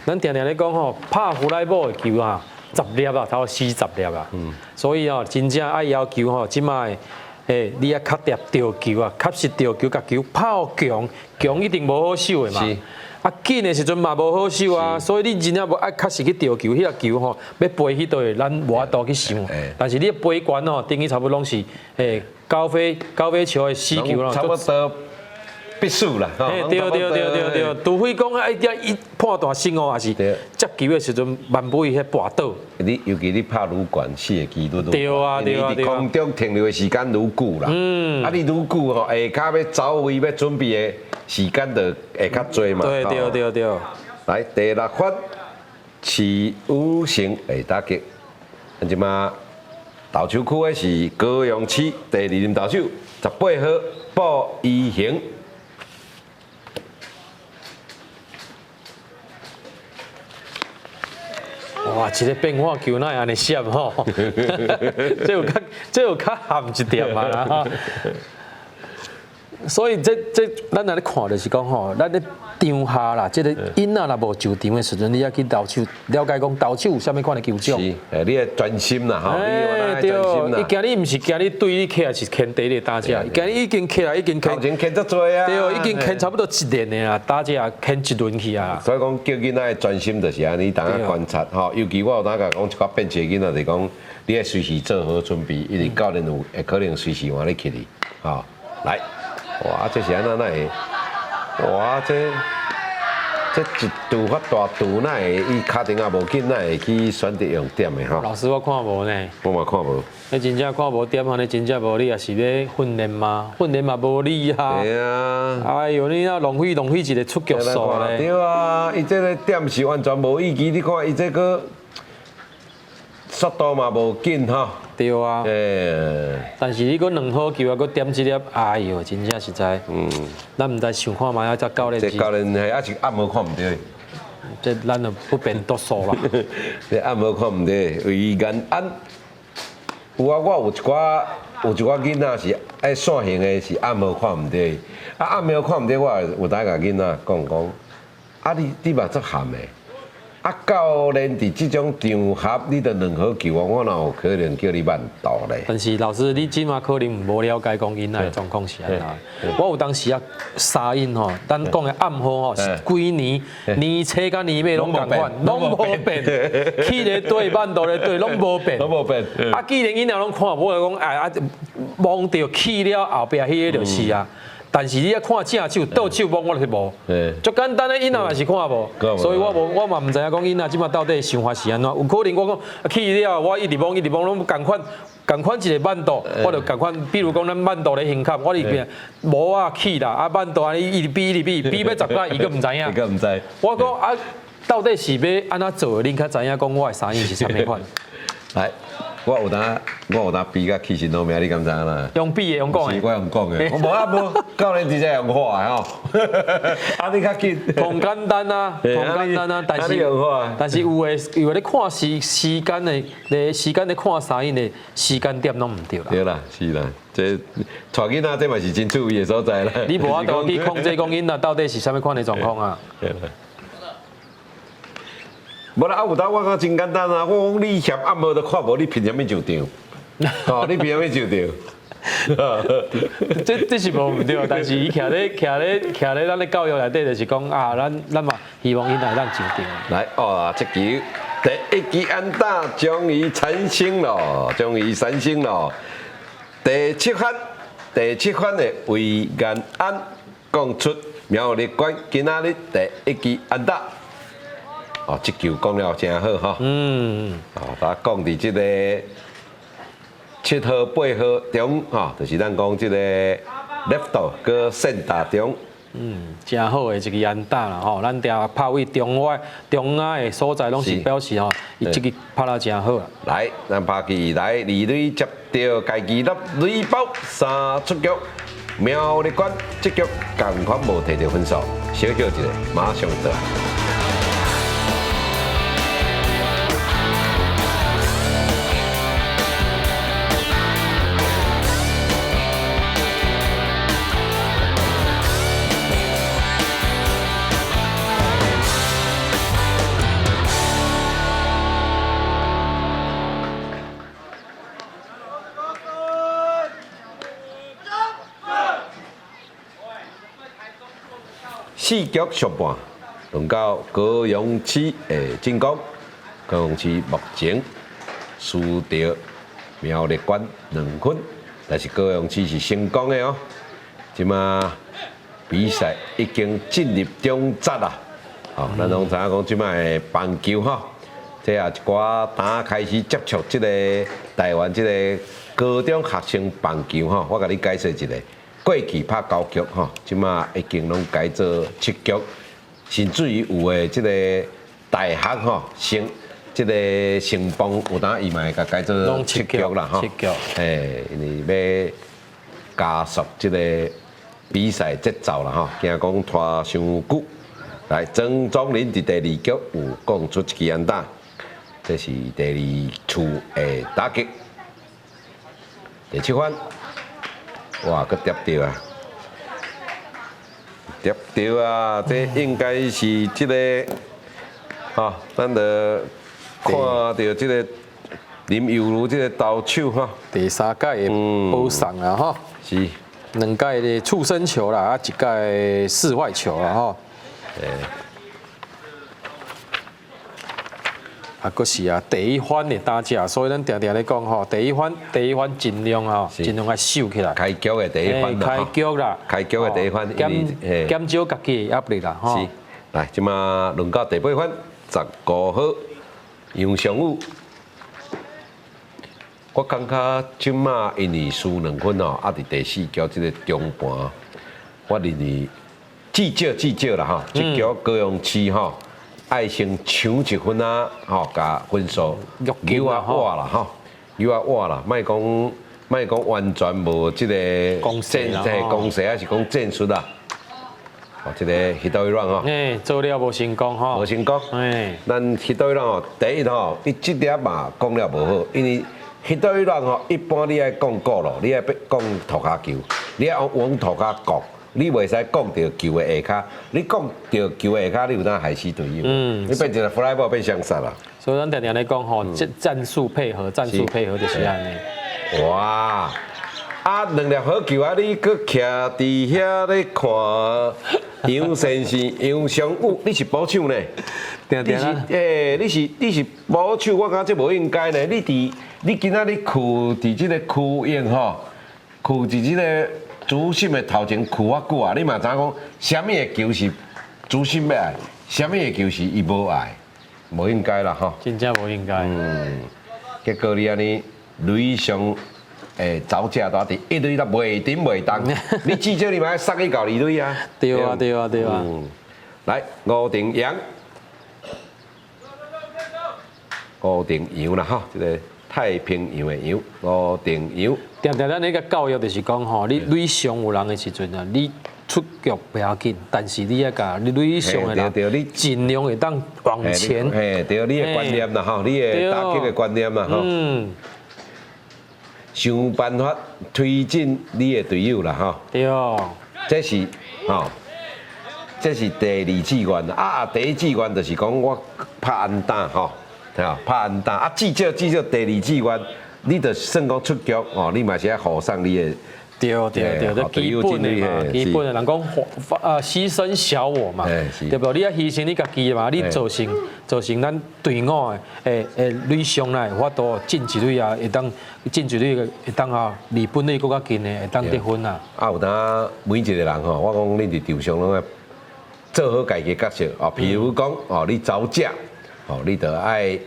咱常常咧讲吼，拍胡来宝的球啊，10粒啊，差不多40粒啊。所以哦，真正爱要求吼，即摆你啊，较掂掉球啊，确实掉球，甲球拍好强一定无好手的嘛。紧的时阵嘛无好手啊，所以你真正无爱确实去掉球，迄个球吼要飞去倒，咱无法度去想。但是你飞悬吼，等于差不多拢是高飞球的死球咯，差不多。必须啦，对，除非讲一判断性哦，还是接球的时阵万不以迄跋倒。你尤其你拍愈悬，死的几率愈对啊，你伫空中停留的时间愈久啦。你愈久吼，下骹要走位要准备的时间就会较多嘛。对。来第6发，徐武成会打击。咱即马投手区的是高雄市第2任投手，18号鲍一行。哇，一个变化球哪会安尼闪吼？这有较含一点嘛啦哈。所以咱来咧看就是讲吼，咱咧场下啦，这个因仔若无就场的时阵，你要去投手了解讲投手有啥物款的球种。是，你要专心啦吼，对，伊今日毋是今日对你起来是牵第一个打者，今日已经起来已经牵足多啊。对，已经牵差不多1年的啦，打者牵一轮去啊。所以讲叫囡仔专心就是安尼，当下观察吼。尤其我有当甲讲一寡变节囡仔，就是讲你要随时做好准备，因为教练有会可能随时换你起哩，吼，来。哇！这是安怎会？哇！这一度发大度，哪会伊卡丁啊无紧，哪会去选择用点的吼？老师我看无呢。我嘛看无。你真正看无点，安尼真正无你也是要训练吗？训练嘛无你啊。对啊。哎呦，你那浪费一个出局数咧。对啊，伊这个点是完全无意义，你看伊这个速度嘛无紧吼。对啊，但是你搁2好球啊，搁点1粒，哎呦，真正实在，咱毋知想看嘛，要只教练。这教练系还是暗暝看唔到。这咱就不便多说啦。这暗暝看唔到，为原安。有啊，我有一寡囡仔是爱线型的，是暗暝看唔到。暗暝看唔到，我有当甲囡仔讲，啊你嘛足含的。啊，教练伫这种场合，你着两好球，我哪有可能叫你慢投咧？但是老师，你即马可能无了解讲因仔状况是安怎。我有当时啊，沙因吼，咱讲的暗号吼，是规年年初甲年尾拢共款，拢无变，去咧对，慢倒咧对，拢无变。拢无变。啊，既然因仔拢看无讲，啊，望到去了后壁迄个就是啊。但是你要看正手倒手摸我就是无，足简单的因仔嘛是看无，所以我嘛唔知影讲因仔即马到底想法是安怎，有可能我讲去了我一直摸拢共款一个慢度，我就共款，比如讲咱慢度咧胸卡，我里边无啊去啦，啊慢度安尼一直比要10摆伊个唔知影，伊个唔知。我讲啊，到底是要安怎做，恁较知影讲我的三音是啥物款？来。我有当比甲起身都名，你敢知影啦？用比的，用讲的。我用讲的，我无教练直接用画的吼。啊，你较紧。同简单啊，但是有的咧看时间的，时间咧看三音的时间点拢唔对啦。对啦，是啦，这带囡仔这嘛是真注意的所在啦。你无法度去控制讲囡仔到底是啥物款的状况啊？对啦。无啦，有当我讲真简单啊！我讲你嫌暗晡都看无，你凭什么上场？哦，你凭什么上场？这是无唔对，但是伊徛咧咱咧教育内底，就是讲啊，咱嘛希望因来咱上场。来哦，这球第一支安打终于产生了，第七番的魏延安讲出苗栗县今仔日第一支安打。哦，这球讲了真好哈。哦，他讲伫这个7号、8号中，哈，就是咱讲这个 left 跟 center 中。真好的一个安打啦吼，咱定拍位中外的所在拢是表示吼，伊这个拍得真好啊。来，咱拍起来，二垒接到家己立垒包3出局，苗栗县这局同款无摕到分数，小小一个，马上倒。4局上半，轮到高雄市的进攻。高雄市目前输掉苗栗县2分，但是高雄市是成功的哦。即马比赛已经进入中节啦。哦，咱拢知影讲即马的棒球吼，这也一寡打开始接触即个台湾即个高中学生棒球吼，我甲你解释一下。过去拍9局吼，即马已经拢改做7局，甚至于有诶即个大学吼即个成邦有当伊嘛会甲改做7局啦吼。7局，因为要加速即个比赛节奏啦吼，惊讲拖伤久。来，曾宗麟伫第2局有讲出一支安打，这是第2处诶打击。第7番。哇，佮跌掉啊！跌掉啊！这应该是这个，哈，咱着看到这个林佑如这个投手哈。第3届的保送啊哈。是。2届的触身球啦，啊1届室外球啦哈。啊，佫是啊，第1番的打者，所以咱常常咧讲吼，第一番尽量吼，尽量爱守起来。开局的第1番啦，开局啦，开局的第1番，减少家己的压力啦，吼。是，来，即马轮到第8番，15号杨尚武，我感觉即马因为输2分哦，啊，伫第4局即个中盘，我认为至少啦吼，这局高雄市吼。爱先抢1分啊，吼，甲分数有啊活啦，吼，有啊活啦，莫讲完全无即个攻势，还是讲战术啦。哦，即个 hit or run 吼，做了无成功吼，无成功。咱 hit or run 吼，第一吼，伊即点嘛讲了无好，因为 hit or run 吼，一般你爱讲过咯，你爱讲涂骹球，你爱往涂骹角，你袂使讲到球的下骹，你讲到球的下骹，你有当害死队友。你变成 fly ball 变相杀啦。所以咱常常咧讲吼，战术配合就是安尼。哇！啊，两粒好球啊！你搁徛伫遐咧看杨先生、杨尚武，你是保守呢？你是保守，我感觉这无应该呢。你今仔日徛伫即个区域吼，徛伫即个主审的头前徛遐久啊！你嘛知影讲，什么的球是主审要爱，什么的球是伊无爱，无应该啦吼。真正无应该。结果你安尼雷上。走架大伫一堆都袂顶袂动，你至少你嘛要杀去搞二堆啊！对啊。来，吴定阳啦吼，这个太平洋的洋，吴定阳。常咱那个教育就是讲吼，你垒上有人的时阵啊，你出局不要紧，但是你要甲你垒上的人，你尽量会当往前。对，你的观念啦吼，你的打击的观念啦吼。想办法推进你的队友啦，吼。对。这是这是第二志愿啊。第一志愿就是讲我拍安打吼，拍安打啊。至少第二志愿，你就算讲出局哦，你嘛是要护送你的。对，这基本的嘛，基本的人讲牺牲小我嘛，对不？你要牺牲你家己嘛，你造成咱队伍的垒上来，法度进一垒啊，会当进一垒会当啊，离本垒更较近的会当得分啊。有当每一个人吼，我讲恁伫场上拢要做好家己角色哦。譬如讲哦，你走架哦，你就爱。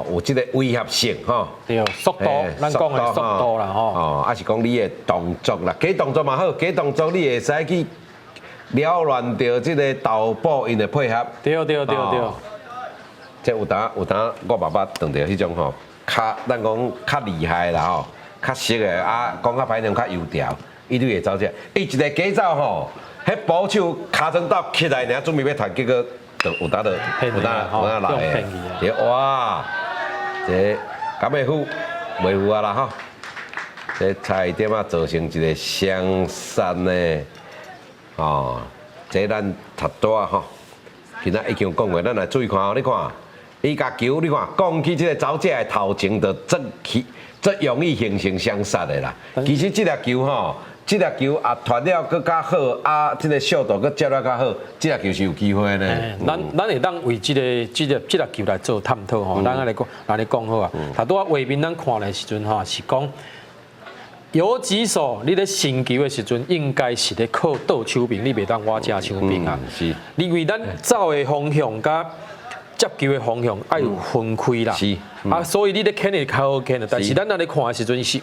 有即个威胁性吼，对，速度，咱讲的速度啦吼，还是讲你的动作啦，假动作嘛好，假动作你会使去了乱掉即个导播因的配合。对。即有当我爸爸当着迄种吼，咱讲较厉害啦吼，较熟的啊，讲较歹听较油条，伊就会走这，伊一个假走吼，迄保守骹针倒起来，尔准备要弹，结果。有当来，对哇，这敢会付袂付啊啦吼，这差一点啊造成一个双杀呢，这咱读大吼，今仔已经讲过，咱来注意看哦，你看，伊甲球你看，讲起这个走者的头前就最容易形成双杀的啦。其实这粒球吼。这粒球啊，传了更较好啊，这个速度更接了较好，这粒球是有机会呢。咱会当为这粒球来做探讨吼，咱来讲好啊。头拄啊画面咱看的时阵吼，是讲有几手你咧升球的时阵，应该是咧靠倒手柄，你袂当我正手柄啊。是，因为咱走的方向甲接球的方向要有分开啦。是，所以你咧牵的较好牵的，但是咱那咧看的时阵是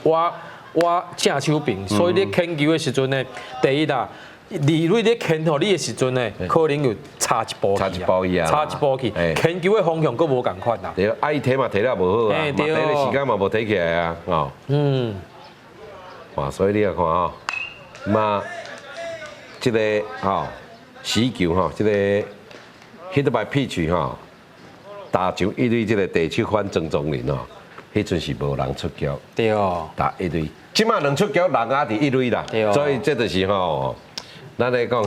我正手柄，所以你牵球的时阵呢，第一啦，你咧牵吼你的时阵呢，可能有差一步去，牵球的方向佫无共款啦。对，伊提嘛提了无好啊，提的时间嘛无提起来啊，哇，所以你要看吼，嘛，这个死球吼，这个 hit by pitch 吼，打上一堆这个第七番郑宗麟吼。迄阵是无人出局，对哦，打一堆，即马能出局，人也伫一垒啦，所以这就是吼，咱来讲，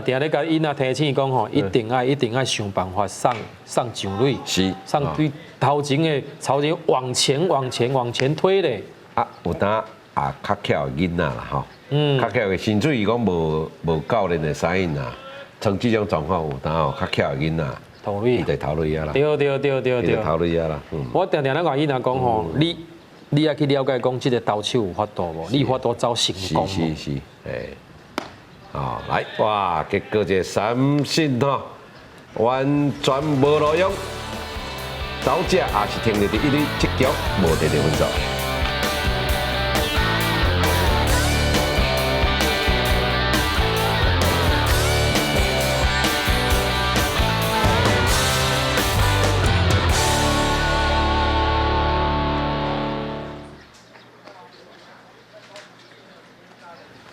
定咧甲伊若提醒讲吼，一定爱想办法上上垒，是上对头前往前推咧。啊，有当啊较巧囡仔啦吼，较巧的，甚至于讲无教练的反应啊，像这种状况有当较巧的囡仔。伊在头里啊啦，对，头里啊啦。我常咱讲伊若讲吼，你要去了解讲，即个投手有法度无？你法度走成功是，来哇，结果这三振吼，完全无路用，走者也是停伫一垒击球，无得分数。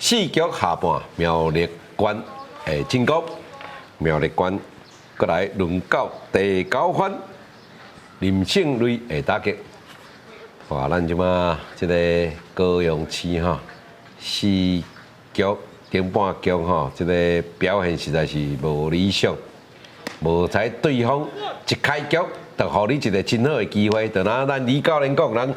四局下半，苗栗县的进攻，苗栗县过来轮到第9番林胜瑞的打击。哇，咱即马即个高雄市哈，4局顶半局吼，这个表现实在是无理想，无采对方一开局就互你一个真好的机会，就拿咱李教练讲，人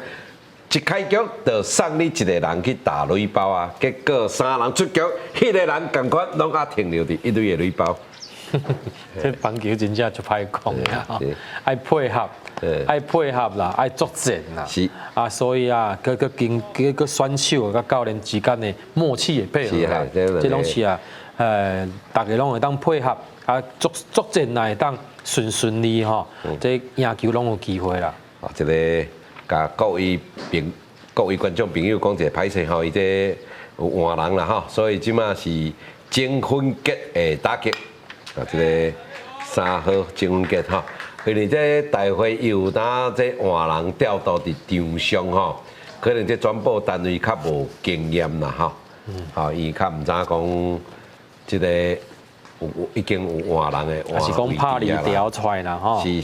一开局就送你一个人去打垒包啊，结果3人出局，迄个人共款拢啊停留伫一垒的垒包。这棒球真正就歹讲啦，对爱配合，爱配合啦，爱作战啦，是啊，所以啊，个选手甲教练之间的默契的配合啦，这拢是啊，大家拢会当配合，啊，作战来会当顺利吼，这赢球拢有机会啦。啊，这个甲各位观众朋友讲一个歹势吼，伊这有换人啦吼，所以即马是争分结的打击。啊，这个3号争分结吼，因为这大会又当这换人调度伫场上吼，可能这转播单位较无经验啦吼，吼伊较毋知讲这个已经有换人的，还是讲拍离调出来啦吼，是，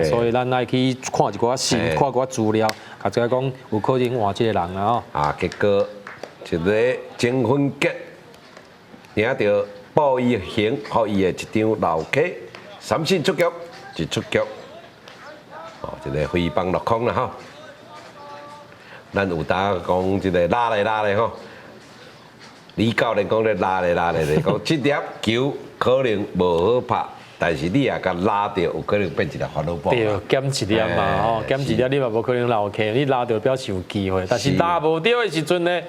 所以咱爱去看一寡新，看一寡资料，甲即个讲有可能换这个人啦吼。啊，结果一个争分结，赢到。报伊行，互伊的一张老 K， 三振出局一出局，哦，一个飞棒落空啦吼。咱有当讲一个拉咧吼，李教练讲咧拉咧咧，讲这粒球可能无好拍，但是你也甲拉到，有可能变一粒烦恼棒。对，减一粒嘛吼，减一粒你嘛无可能老 K， 你拉到表示有机会，但是拉无到的时阵呢，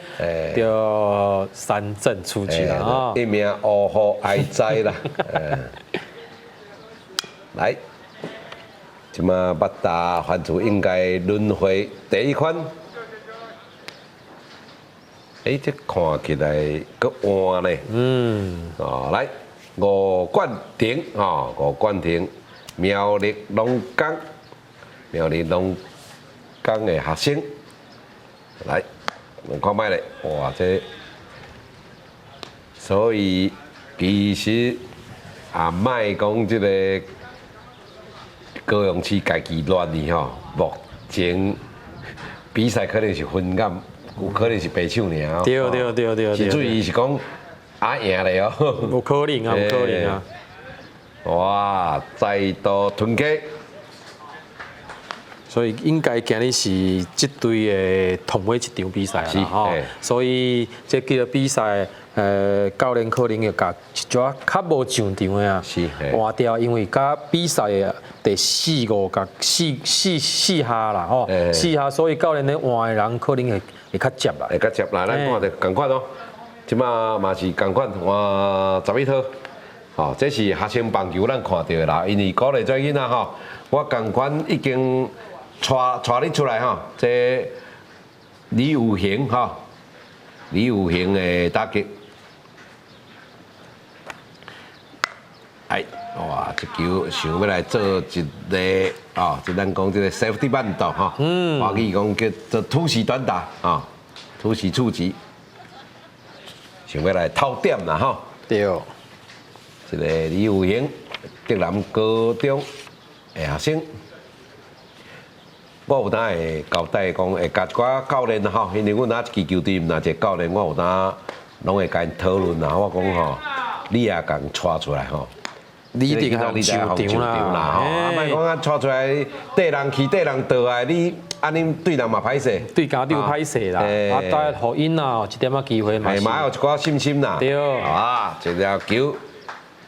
就三振出去了啊。一命呜呼哀哉啦。来，即马八大番薯应该轮回第一款。这看起来搁换呢。哦，来吴冠廷，吴冠廷，苗栗龙岗的学生，来，我看卖咧，哇，这，所以其实啊，卖讲这个高雄市家己乱呢吼，目前比赛可能是分感。有可能是白手尔，对，是注意是讲啊赢咧哦，有可能啊，有可能啊，哇，再度吞击，所以应该今日是这队的同尾一场比赛啦吼，所以这几个比赛，教练可能要甲一撮较无上场的啊，换掉，因为甲比赛的第4、5甲四下啦吼，4下，所以教练咧换的人可能会较接啦，会较接啦，咱看着共款哦，即马嘛是共款换11套，吼，这是学生棒球咱看到的啦，因为鼓励这囡仔吼，我共款已经带你出来吼，这李有行吼，李有行的打击。哎，哇！这球想要来做一个哦，就咱讲这个 safety 慢道哈，华语讲叫做突袭短打啊，突袭触击，想要来偷点啦哈。对，这个李有行，德南高中的学生，我有当会交代讲，会甲一寡教练哈，因为阮哪一支球队，哪一个教练，我有当拢会甲因讨论啦。我讲吼，你也共带出来吼。你一定要上场啦，吼，啊，莫讲啊，带出来缀人去缀人倒来，你安尼对人嘛歹势，对家长歹势啦，啊，带互因啊，一点仔机会嘛是，嘛有一寡信心啦，对，啊，一条球，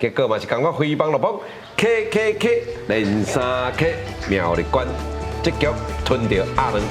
结果嘛是感觉飞棒落棒，K 连3 K， 苗栗关，这局吞掉阿伦。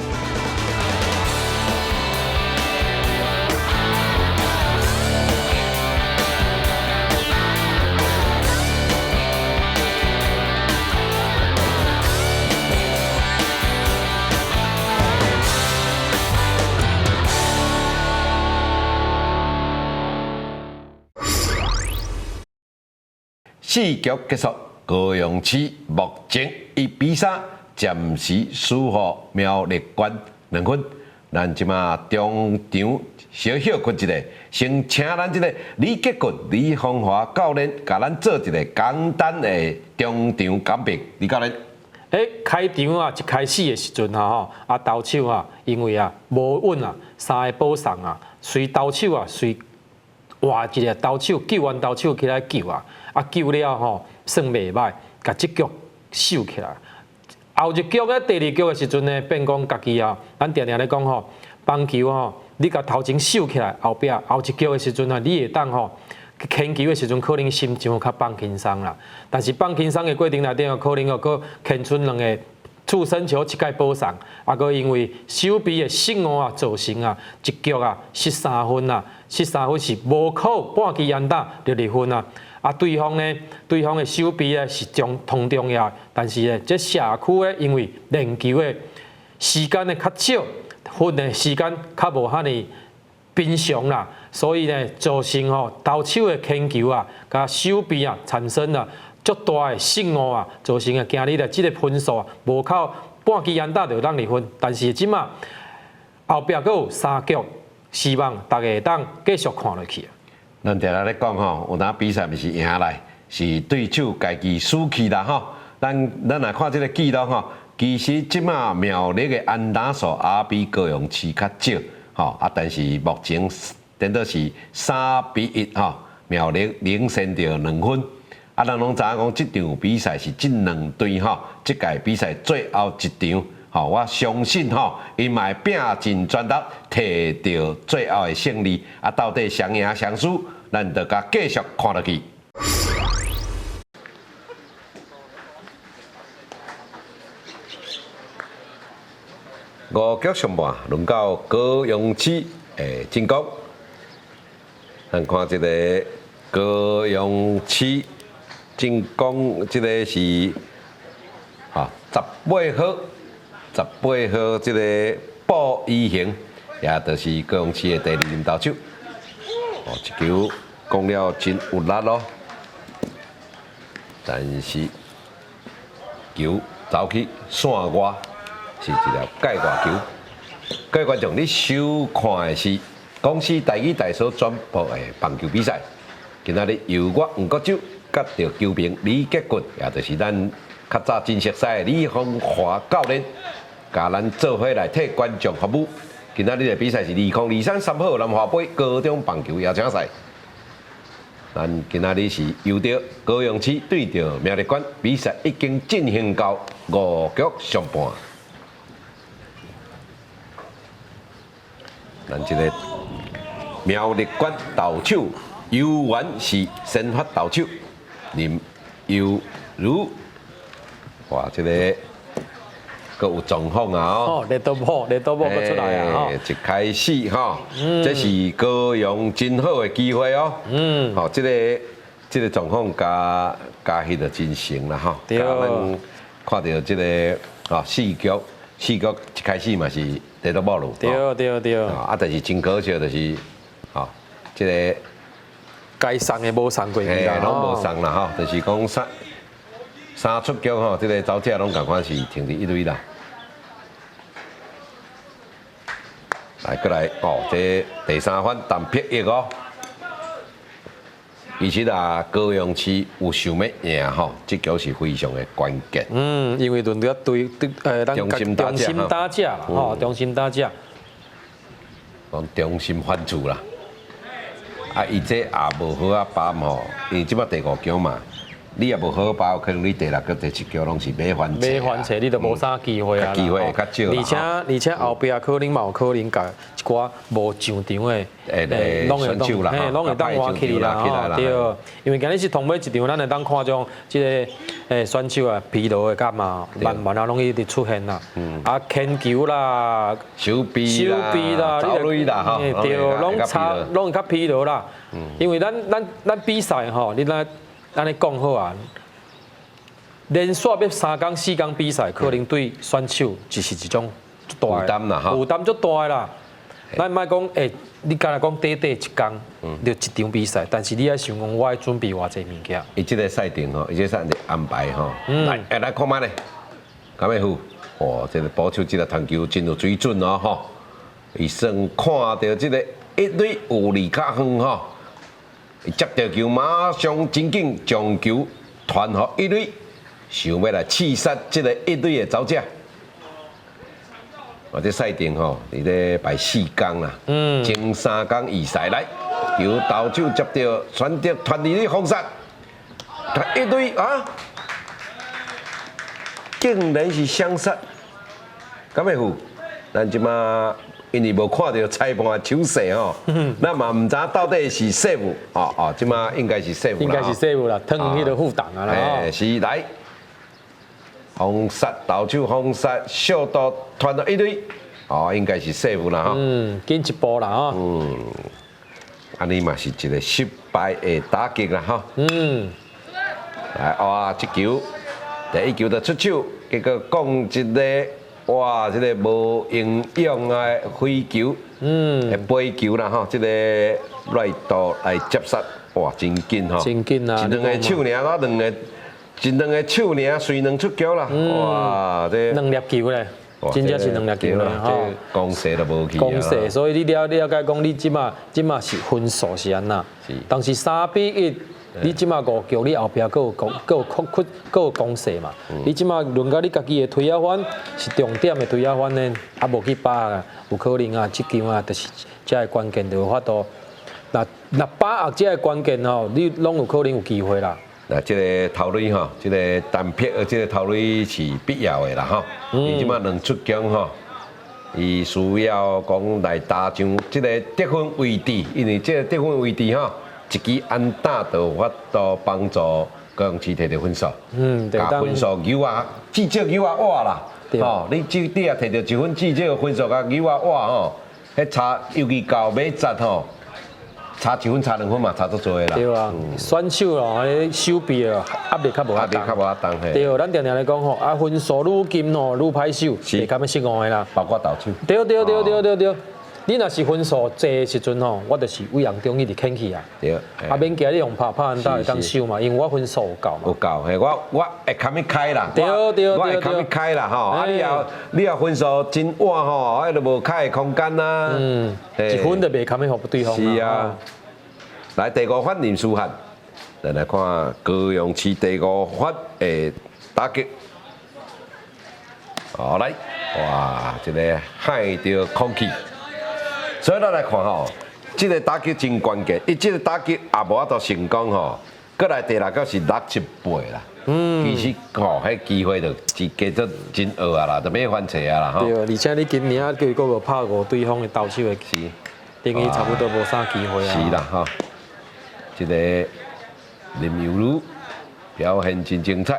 4局结束，高雄市目前1比3暂时输予苗栗关2分。咱即马中场小休困一下，先请咱即个李杰群、李芳华教练，甲咱做一个简单的中场简评。李教练，开场啊，一开始的时阵吼，投手啊，因为啊无稳啊，3个保送啊，随投手啊，随哇一个投手救完投手起来救啊，救了吼算袂歹，甲即局收起来。后一局咧，第二局的时阵呢，变讲家己啊，咱定定咧讲吼，棒球吼，你甲头前收起来，后一局的时阵啊，你会当吼。牵球的时阵，可能心情会较放轻松啦。但是放轻松的过程内底，可能又搁牵出两个触身球一概补上，搁因为手臂的失误啊，造成啊一局啊失3分啊，失3分是无靠半支安打就2分啊。对方的手臂呢是同重要，但是呢，这社区呢因为练球的时间呢较少，分的时间较无遐尼平常啦。所以呢，造成投手的牵球啊，甲手臂啊产生了足大的失误啊，造成今日的这个分数啊，无靠半支安打就让2分。但是即马后壁阁有3局，希望大家会当继续看落去。咱定定咧讲吼，有当比赛毋是赢来，是对手家己输去啦吼。咱来看这个记录吼，其实即马苗栗的安打数也比高雄市较少吼，但是目前。等到是3-1吼，苗栗领先着2分。咱拢知影讲，这场比赛是这2队吼，这届比赛最后一场吼，我相信吼，因嘛会拼尽全力，摕到最后的胜利。到底谁赢谁输，咱就甲继续看落去。5局上半，轮到高雄市的进攻。咱看这个高雄市进攻，这个是18号这个布依行，也就是高雄市的第2任投手。一球讲了真有力咯，但是球走去线外，是一条界外球。各位观众，你收看的是公司台语台所转播的棒球比赛，今仔日由我黄国洲甲着球评李杰军，也就是咱较早真熟悉的李峰华教练，甲咱做伙来替观众服务。今仔日的比赛是2023 3号南华杯高中棒球邀请赛，咱今仔日是由着高雄市对着苗栗县，比赛已经进行到5局上半，咱这个。苗栗县投手游元是先发投手林游如，哇，这个佫有状况啊！哦，列多宝佫出来啊！一开始哈，这是高雄真好的机会哦。好，这个状况加迄就真成啦哈。对。咱看到这个4局一开始嘛是得到保路。对。但是真可惜就是。这个该送的无送过去啦，拢无送啦吼，就是讲三出局吼，这个走者拢共款是停伫1垒啦。来，过来这第3番陈柏毅哦，其实高雄市有想要赢吼，这局是非常的关键。因为轮到对咱中心打者啦，吼，中心打者，讲中心反主啦。伊这也无好把握吼，因为即摆第5局嘛，你也无好把握，可能你第6局、第7局拢是买翻车。买翻车，你就无啥机会啊。机会会较少而且后壁可能嘛有可能甲一寡无上场的，拢会当换起啦。对，因为今日是同买一场，咱会当看种即个选手啊疲劳的感嘛，慢慢啊拢一直出现啦。牵球啦，手臂啦，走垒啦，对，拢会较疲劳啦。因为咱比赛吼，你咱咧讲好啊，连续要3天4天比赛，可能对选手就是一种大负担啦，负担足大啦。咱莫讲你敢若讲短一天就一场比赛，但是你要想讲我要准备偌济物件。伊即个赛程吼，伊即个赛程安排吼，来看卖咧，甘咩好？这个保守即个传球真有水准哦吼。伊算看到即个1垒有离较远吼。接到球，马上真紧将球传予1垒，想要来刺杀这个1垒的走者。这赛程吼，伫咧排4天啦，前3天预赛来，球投手接到，选择传离的封杀，一队啊，竟然是相杀，敢会负？咱即马因为无看到裁判的手势吼，咱嘛唔知到底是胜负，即马应该是胜负啦。应该是胜负啦，腾迄个副档啊啦。是来，封杀投手封杀，小刀传到一队，应该是胜负啦哈。紧一步啦哈。安尼嘛是一个失败的打击啦哈。来哇，这球第一球就出手，结果讲一个哇，这个无营养的飞球，飞球啦哈，这个来度来接杀，哇，真紧哈，真紧啊！一两个手尔，一两个手尔，随两出球啦，哇，这两粒球咧，真正是两粒球咧吼，攻势都无去啊。攻势，所以你了解讲，你即马是分数是安那？但是3-1。你即马5局，你后壁佫有攻势嘛？你即马论到你家己的推压翻是重点的推压翻呢，无去把握啊，有可能啊，即球啊，就是这个关键就有法度。那把握这个关键吼，你拢有可能有机会啦。那这个头垒吼，这个单撇这个头垒是必要的啦吼。伊即马两出强吼，伊需要讲来打上这个得分位置，因为这个得分位置吼。一支安打就有法度帮助高雄市摕到分数，把分数球啊，至少球啊活啦，你也摕到1分，至少分数甲球啊活吼，迄差尤其到尾节吼，差1分差2分嘛，差足多啦。对啊，选手咯，手臂哦压力较无压重，对，咱常常来讲吼，分数愈紧吼愈歹手，是较要失误的啦。包括投手。对。你若是分数济的时阵吼，我就是为杨中一直牵去啊。对。免惊你用拍安打会当收嘛，因为我分数有够嘛。有够，我会较咪开啦。对。我会较咪开啦吼，你要分数真晚吼，迄就无开的空间啦。一分就袂堪咪互对方。是啊。来第5发林书涵，咱来看高雄市第5发的打击。好来，哇，一个海着空气。所以咱来看吼，这个打击真关键，伊这个打击也无法度成功吼，过来第6个是68啦。其实吼，迄机会就是加做真恶啊啦，就免翻车啊啦吼。对，而且你今年结果无拍过对方的投手的是，等于差不多无啥机会啊。是啦吼，这个林佑儒表现真精彩，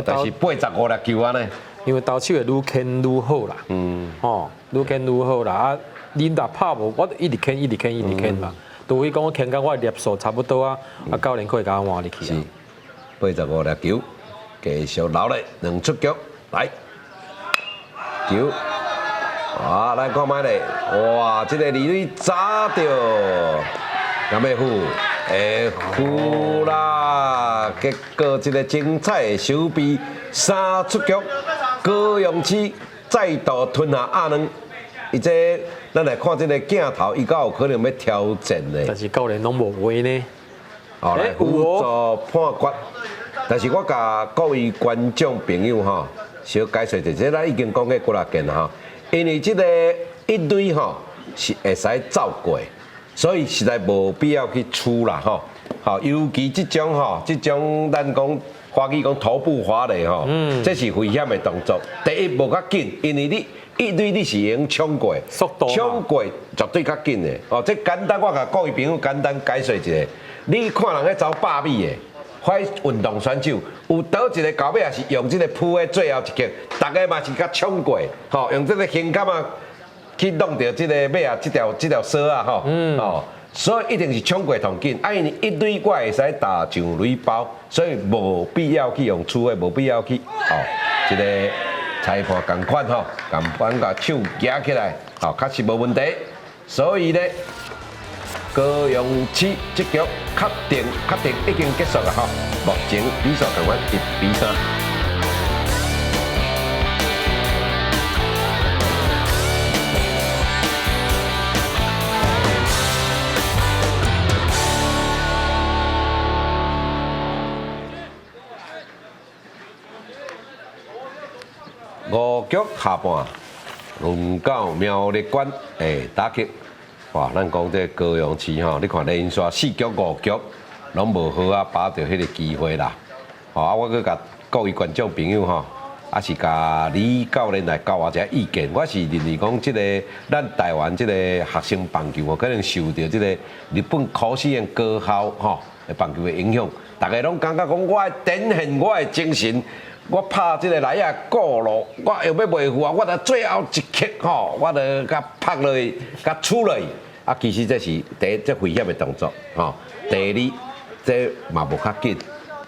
但是85粒球啊呢。因为投手会愈牵愈好啦，愈牵愈好啦啊！你若拍无，我一直牵嘛。除非讲我牵到我粒数差不多啊，教练可以甲我换入去啊。是85粒球，继续留咧2出局来球，来看卖咧，哇！这个李蕊砸到，敢要负？会负啦！结果这个精彩的手臂3出局，高雄市再度吞下亚软。伊这咱来看这个镜头，伊敢有可能要挑战呢？但是教练拢无话呢。来辅助判决，但是我甲各位观众朋友吼，小解说一下，咱已经讲过几啊件啦吼。因为这个一垒吼是会使走过，所以实在无必要去出啦吼。好，尤其这种咱讲华语讲头部滑垒吼，这是危险的动作。第一无较紧，因为你一堆你是用冲过，冲过绝对较紧的。这简单，我甲各位朋友简单解说一下。你看人咧走百米的，快运动选手有倒一个到尾也是用这个扑的最后一击，大家嘛是较冲过，用这个胸感啊去弄到这个尾啊这条绳啊所以一定是冲过同紧。因为一堆我会使打上垒包，所以无必要去用出的，无必要去这个裁判同款同款把手举起来，确实无问题。所以咧。高雄市这局确定已经结束了目前比赛同完1-3。5局下半，轮到苗栗县的打击。哇，咱讲这高雄市吼，你看连续4局5局拢无好啊，把到迄个机会啦。吼啊，我佮甲各位观众朋友吼，啊是甲李教练来教我一下意见。我是认为讲，即个咱台湾即个学生棒球哦，可能受到即个日本考试院高校吼的棒球的影响，大家拢感觉讲，我要展现我的精神。我拍即个内野过路，我又要维护啊！我着最后一刻吼，我着甲拍落去，甲处落去。啊，其实这是第一，这危险的动作吼。第二，这嘛无较紧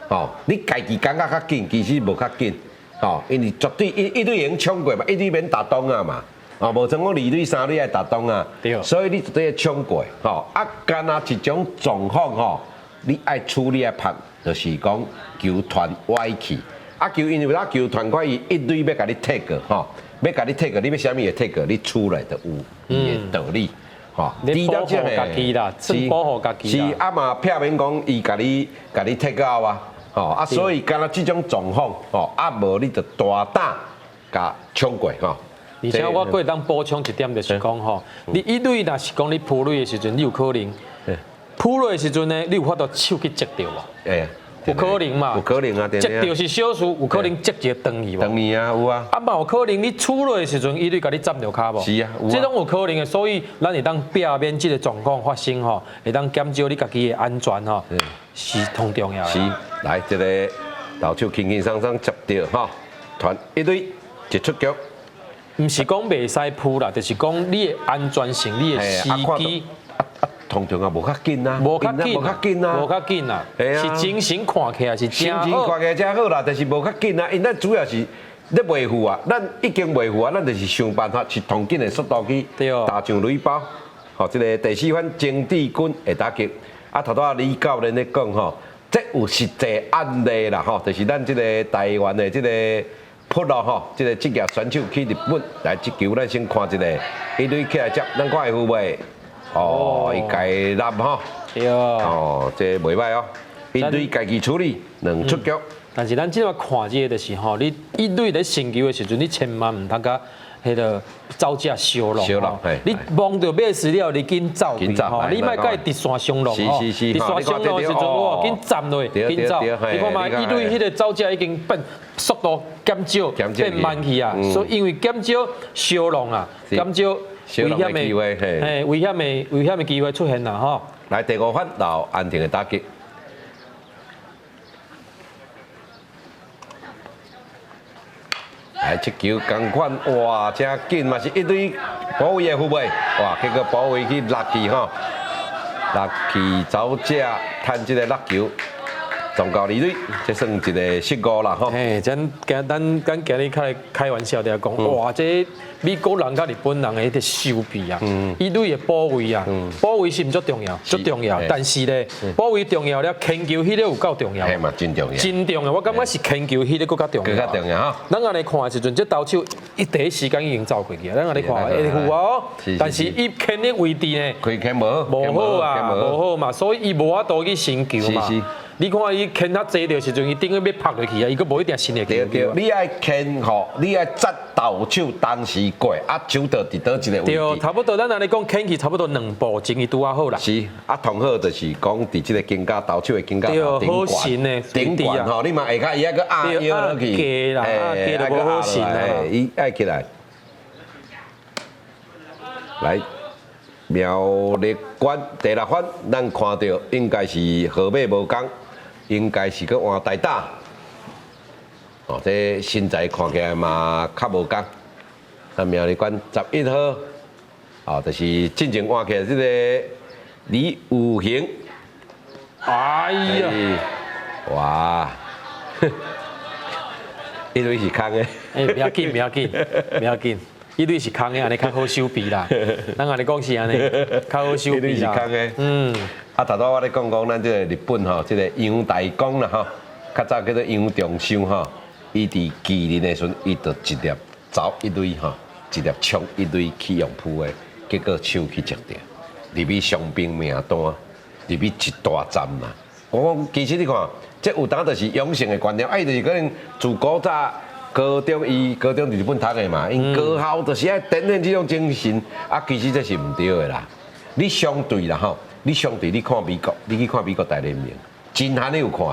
吼。你家己感觉较紧，其实无较紧吼，因为绝对一队赢冲过嘛，一队免打东啊嘛。哦，无像讲2队3队爱打东啊。对。所以你绝对要冲过吼。啊，干那一种状况吼，你爱处理爱拍，就是讲球团歪去。啊球，因为球团块伊一堆要甲你 take 吼，要甲你 take， 你要啥物会 take， 你出来就有伊的道理吼。你保护家己啦，是保护家己啦。是啊嘛，避免讲伊甲你 take out 啊，吼啊，所以干那这种状况吼，啊无你就大胆甲冲过吼。而且我可以当补充一点，就是讲吼，你一垒若是讲你扑垒的时阵，你有可能扑垒的时阵呢，你有法度手去接到无？哎。有可能嘛？有可能啊，接到是小事，有可能接一个断去无？断去啊，有啊。啊嘛有可能你出来的时阵，伊对甲你占着骹无？是啊，有啊。这种有可能的，所以咱会当避免这个状况发生吼，会当减少你家己的安全吼，是同重要的。是，来这个投手轻轻松松接到吼，传一队一出局。唔是讲袂使扑啦，就是讲你的安全性，你的时机。通常啊，无较紧啊，无较紧，无较紧啊，无较紧啊，是精神看起来是真好，精神看起来真好啦，但是无较紧啊，因咱主要是咧维护啊，咱已经维护啊，咱就是想办法去同紧的速度去打上垒包。吼，这个第4番曾志军会打击，啊，头拄李教练咧讲吼，这有实际案例啦，吼，就是咱这个台湾的这个扑咯吼，这个职业选手去日本来击球，咱先看一个，一队起来接，咱看会不袂？哦，伊家揽吼，对哦，这袂歹哦，一队家己处理2出局。但是咱即摆看这个就是吼，你一队咧成球的时阵，你千万唔通甲迄个走架烧咯，你望到尾时了，你紧走去吼，你莫甲伊直线上路吼，直线上路的时阵哇，紧站落，紧走。你看嘛，一队迄个走架已经变速度减少，变慢去啊，所以因为减少烧龙啊，减少。危险的机会，嘿，危险的机会出现啦，吼！来第5番到安定的打击，来这球同款，哇，真紧嘛是一堆保卫的护卫，哇，结果保卫去落去吼，落去走架趁这个落球。撞到2队，这算一个失误啦吼。嘿，咱今日开玩笑在讲，哇，这美国人甲日本人的迄个手臂啊，一队的保卫啊，保卫是毋足重要，足重要。但是咧，保卫重要了，牵球迄个有够重要。系嘛，真重要。真重要，我感觉是牵球迄个更加重要。更加重要哈。咱安尼看的时阵，这投手第一时间已经走过去啊。咱安尼看会负哦，但是伊牵的位置呢，佢牵无好啊，无好嘛，所以伊无法度去成球嘛。你看伊牵较济的时阵，伊顶个要拍落去啊，伊佫无一定伸得去。对，你爱牵吼，你爱扎投手当时过，啊手到伫倒一个位置。对，差不多咱安尼讲牵去差不多2步前伊拄啊好啦。是，啊同好就是讲伫即个肩胛投手的肩胛好神的顶管吼，你嘛下骹伊还佫压落去，加啦，加就无好神啦。伊爱起来，来。苗栗县第6番，咱看到应该是河马无讲，应该是去换台打。哦，这身材看起来嘛较无讲。啊，苗栗县11号，哦，就是进前换起来这个李武雄。哎呀！哇！一堆是空的。不要紧，不要紧，不要紧。一队是空的，安尼较好收臂啦。咱安尼讲是安尼，较好收臂啦。一队是空的。啊，头拄我咧讲咱这个日本吼，这个杨大光啦吼，较早叫做杨重修吼，伊伫麒麟的时阵，伊就直接走一队吼，直接冲一队去用扑的，结果手去接着，入去伤兵名单，入去一大站啦。我讲其实你看，这有当就是养成的观念，就是可能自古早。高中伫日本读的嘛，因高校就是爱展现这种精神，啊，其实这是唔对的啦。你相对啦吼，你相对你看美国，你去看美国大联盟，真罕有看。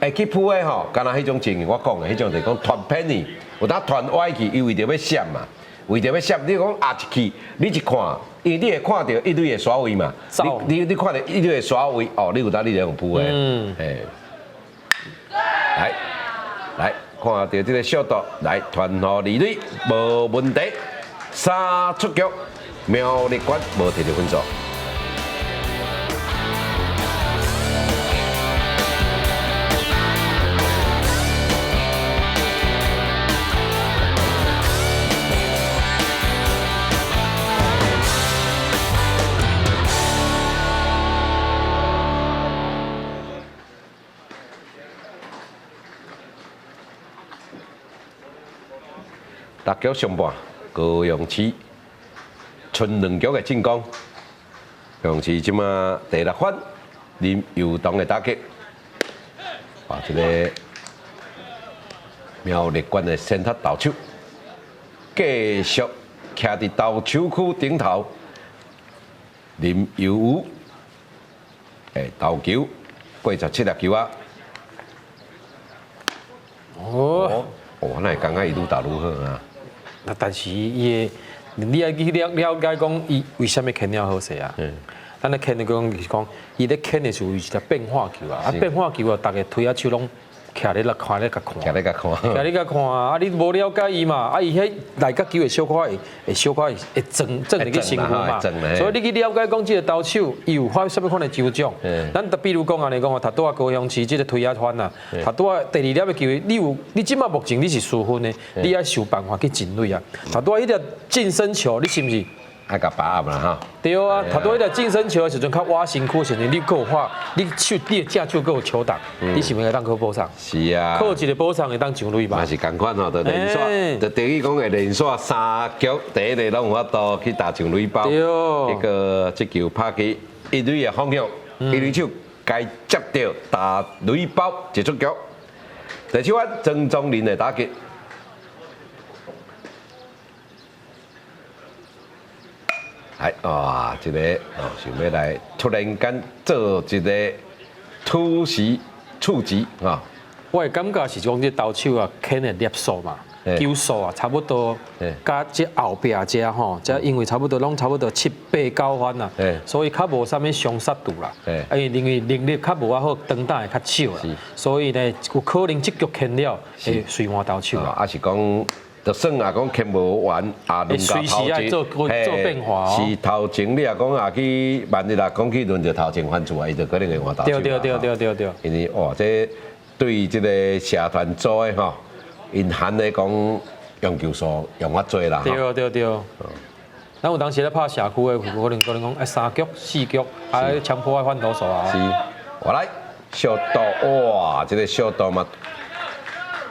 会去扑的吼，敢若迄种情形，我讲的迄种就是讲传偏去，有当传歪去，伊为着要闪嘛，为着要闪，你讲压一去，你一看，因为你会看到一堆的刷位嘛，你看到一堆的刷位，哦，你有当你就用扑的，来看到这个小度，来传互二垒，无问题，3出局，苗栗馆无摕到分数。六局上半，高雄市剩2局的进攻。高雄市即马第6分，林佑东的打击，啊，这个苗栗馆的先塔投手，继续徛伫投手区顶头，林佑武，投球87粒球啊！哦，那会感觉伊愈打愈好啊！那但是伊的，你要去了解讲伊为什么牵了好势啊？咱咧牵的讲，伊咧牵的是为一个变化球啊，变化球啊，大家推啊手拢徛咧来看咧甲看，徛咧甲看，徛咧甲看啊！你无了解伊嘛，伊迄内角球会小可会小可会撞入去身躯嘛，所以你去了解讲即个投手伊有发什么款的球种，咱比如讲安尼讲啊，头拄啊高雄市即个推啊团啊，头拄啊第2粒的球，你即马目前你是输分的，你要想办法去进垒啊！头拄啊迄条近身球，你是毋是？爱甲把握啦哈。对啊，头拄迄条近身球的时阵，较挖身躯时阵，你够发，你手你的正手够有球档，你是毋是会当去补上？是啊，靠一个补上会当上垒吧？嘛是共款吼，就连续，就等于讲会连续3局，第1个拢有法度去打上垒包。迄个即球拍去一垒的方向，一垒手该接到打垒包一出局。第7番曾宗林的打击。哇，一个哦，想要来突然间做一个突袭触击啊！我的感觉是讲这投手啊，牵的粒数嘛，球数啊，差不多，加这后壁这吼，这因为差不多拢差不多7、8、9番啦，所以较无啥物伤杀度啦。因为能力较无啊好，长打会较少啦，所以呢，有可能这局牵了会随换投手啦。啊是讲。就算啊，讲牵无完，啊，轮到头前，是头前你也讲啊去，万一啦讲去轮到头前翻出来，伊就可能会换投手。对。因为哇，这对于这个社团组的吼，因含的讲用球数用较多啦。对。咱有当时咧拍社区的，可能讲3局、4局，还强迫爱换投手啊。是，我来小刀哇，这个小刀嘛，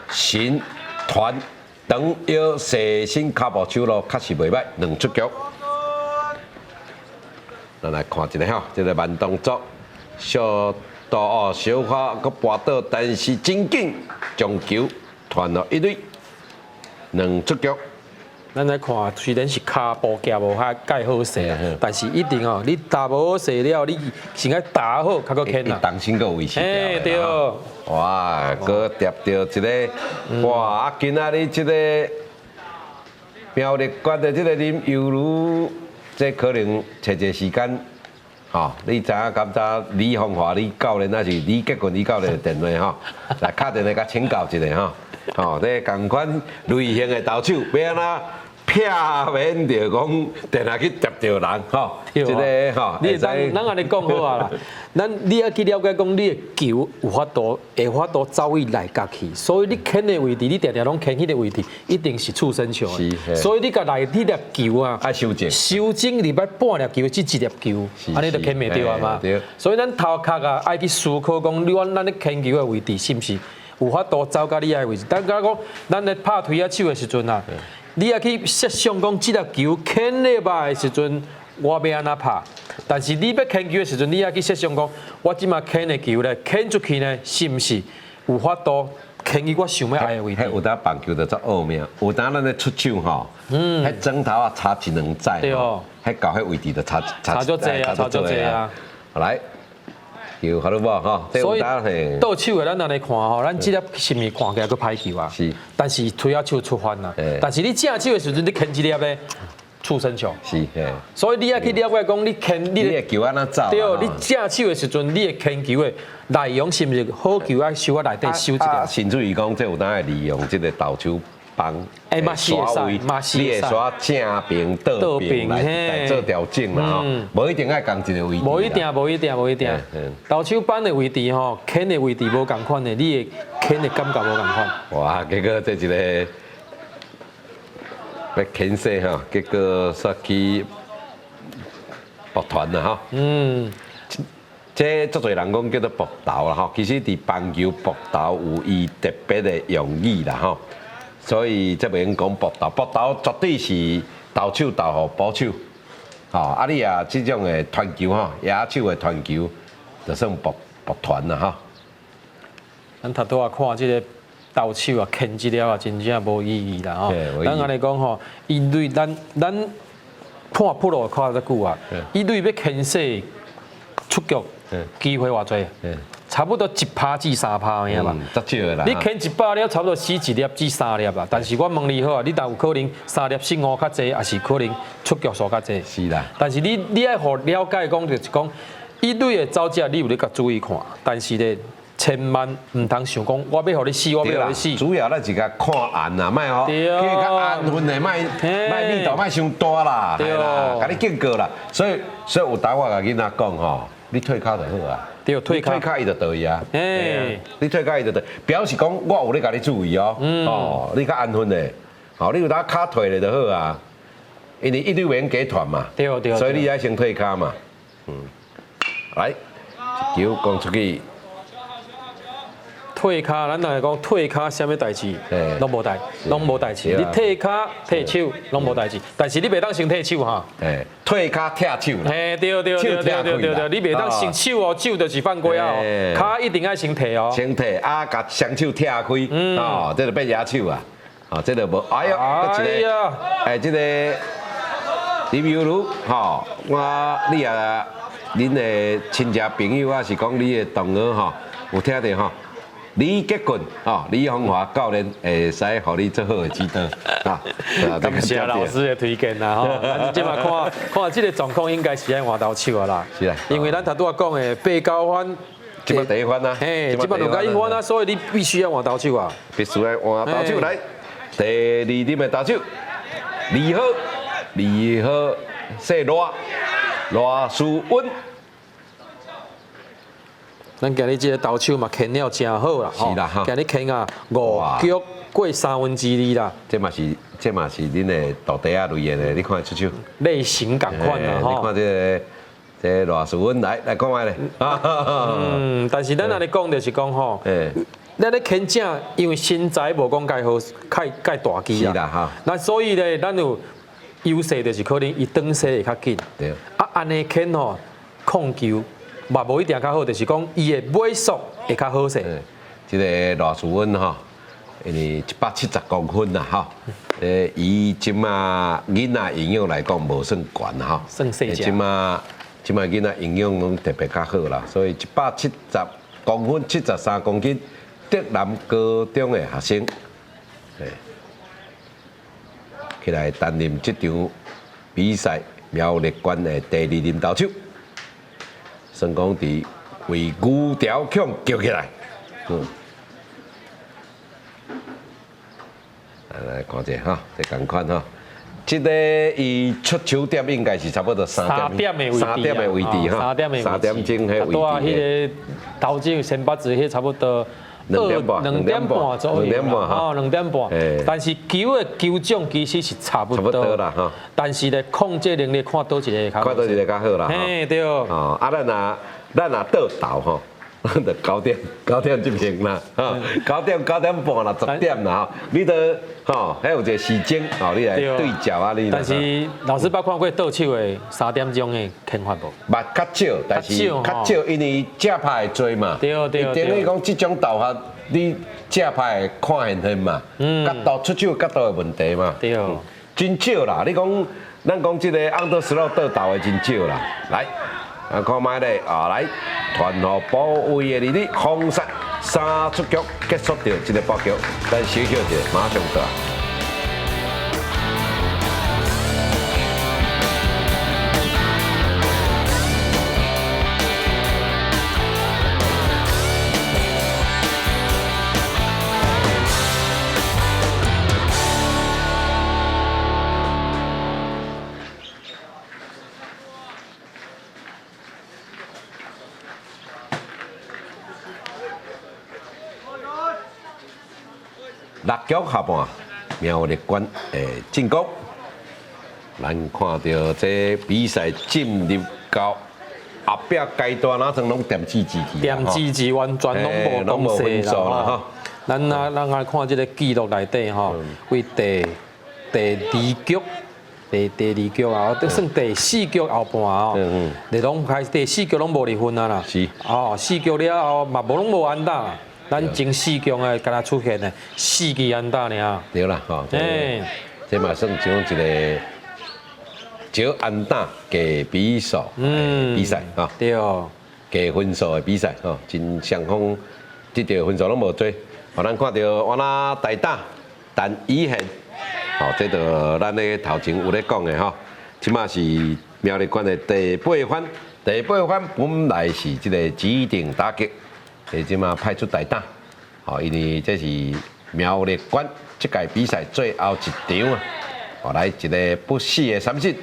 新团。长腰细身脚步手路确实袂歹，2出局。咱来看一下吼，这个慢动作，小刀哦，小花佮跋倒，但是真紧将球传到一垒，2出局。咱来看，虽然是骹步行无遐介好势，但是一定哦，你打无好势了，你先爱打好，较够牵啦。重新个维持。对。哇，佮夹到一个，哇！啊，今仔日这个苗栗县的这个林佑如，这可能找一个时间，吼，你知影刚才李凤华李教练，还是李杰群李教练的电话吼，来敲电话甲请教一下吼，吼，这同款类型的投手要安怎？避免着讲电话去接到人吼，这个吼，你咱安尼讲好啊啦，你要去了解讲你的球有法度走去内角去，所以你牵的位置，你常常拢牵迄个位置，一定是触身球的，所以你甲内迄粒球啊，爱修正，礼拜半粒球，即一粒球，安尼就牵袂到啊嘛。所以咱头壳啊，爱去思考讲，咱咧牵球的位置是毋是有法度走到你爱位置？但讲咱咧拍推啊手的时阵啊。你也去设想讲，这粒球牵咧吧的时阵，我要安怎拍？但是你要牵球的时阵，你也去设想讲，我即马牵的球咧，牵出去呢，是毋是有法度牵去我想要爱的位置？有当棒球就做奥妙，有当咱咧出手吼，迄砖头啊插1、2载，迄到迄位置就差足济啊，差足济啊。来，球好了无吼？所以倒手的咱来看吼，咱即粒是毋是看起来佫歹球啊？是。但是推啊手出番啦。但是你正手的时阵，你牵一粒咧触身球。是。所以你也去了解讲，你牵你的球安怎走？对，你正手的时阵，你的牵球的内容是毋是好球啊？收啊内底收一点。甚至于讲，这有当会利用这个倒手帮刷位，你会刷正边、倒边来做调整啦吼，无一定爱共一个位置。无一定。倒手帮的位置吼，牵的位置无共款的，你的牵的感觉无共款。哇，结果这一个要牵死吼，结果煞去抱团啦吼。这足侪人讲叫做搏投啦吼，其实伫棒球搏投有伊特别的用意啦吼。所以这边讲搏投绝对是投手投互保手，吼你啊这种的传球吼，野手的传球就算搏团啦吼。咱头拄啊看这个投手啊，牵一粒啊，真正无意义啦吼。咱安尼讲吼，伊对咱判普罗看得久啊，伊对要牵死出局机会偌济？差不多1%至3%呀嘛，足少啦。你牵100粒，差不多死1粒至3粒啦。但是我问你好啊，你但有可能3粒4、5较济，还是可能出局数较济？是啦。但是你爱互了解讲，就是讲，伊对的走者你有咧甲注意看，但是咧千万唔通想讲，我要互你死，我要互你死。主要咱是甲看案啊，卖吼，叫伊较安分的，卖力度卖伤大啦，系啦，甲你警告啦。所以有当我甲囡仔讲吼，你退卡就好啊。对，退卡伊就倒伊啊！你退卡伊就倒，表示讲我有咧甲你注意哦。哦，你较安分的，哦，你有当卡退咧就好啊。因为一堆人给团嘛，对，所以你爱先退卡嘛。来，球讲出去。退卡，咱来讲退卡，啥物代志，拢无代志。你退卡、退手拢无代志，但是你袂当先退手哈。退卡踢手。对，你袂当先手哦，手就是犯规啊哦。卡一定爱先退哦。先退啊，甲双手踢开，哦，这就变野手啊。哦，这就无。哎呦，这个林友如，吼，你啊，恁的亲戚朋友啊，是讲你的同学吼，有听到吼？李杰棍哦，李宏华教练会使互你做好的指导啊！感谢老师的推荐啦吼。即马看这个状况，应该是爱换投手啊啦。是啊，因为咱头拄啊讲的8、9番，即马第一番啊，即马就加1番啊，所以你必须要换投手啊。必须要换投手来，第二点的投手，二号姓罗淑温。咱今日这个投手嘛，牵了真好啦，是啦哈。今日牵啊5局过2/3啦。这嘛是恁的大弟啊类的，你看出手。类型共款啦吼。你看这罗淑温来讲下咧。但是咱安尼讲就是讲吼，咱咧牵正，因为身材无讲介好，介大肌啊。是啦哈。那所以咧，咱有优势就是可能伊转势会较紧。对。啊，安尼牵吼控球。嘛无一定较好，就是讲伊的尾速会较好势。这个罗淑温吼，因为170公分啦吼，伊即马囡仔营养来讲无算悬吼，算细只。即马囡仔营养拢特别较好啦，所以170公分73公斤，德南高中的学生，起来担任这场比赛苗栗县的第2任投手。成功地为牛条强救起来，来看者哈，这同款哈，这个伊出球点应该是差不多3点的位置哈，3点钟迄位置。啊，迄个投进先发子迄差不多2点半左右啦，2点半。但是球的球种其实是差不多啦哈。但是咧控制能力看倒一个较好。看倒一个较好啦。嘿，对。哦，啊，咱若倒投吼，就9点进行啦，哈，9点半啦，10点啦，你都吼，还有一个时间，吼，你来对照啊，你。但是老师捌看过倒手的3点钟的牵法无？捌较少，但是较少，因为正派会多嘛。对。等于讲这种投法，你正派会看现嘛，角度出手角度的问题嘛。对。真少啦，你讲咱讲这个昂德斯洛倒投的真少啦，来，看卖咧来传互保卫的里里封杀3出局结束掉这个八局，咱小休一下，马上回来。6局下半，苗栗县的进攻，咱看到这比赛进入到后壁阶段，哪阵拢点支去？点支完全拢无分数啦吼。咱来看这个记录内底吼，为第2局。第2局啊，算第4局后半哦，你拢开第4局拢无离分啊啦。是。哦，4局了后嘛无拢无安打。咱前4局诶，敢若出现诶4支安打尔。对啦，吼，这嘛算像一个少安打加比数比赛吼。对。加分数的比赛吼，真双方得到分数拢无多。互咱看到我那大打但遗憾，吼，这就咱咧头前有咧讲的吼，即马是苗栗县的第8番，第8番本来是这个指定打击。即马派出大打，吼，因为这是苗栗县这届比赛最后一场啊，后来一个不死的三振，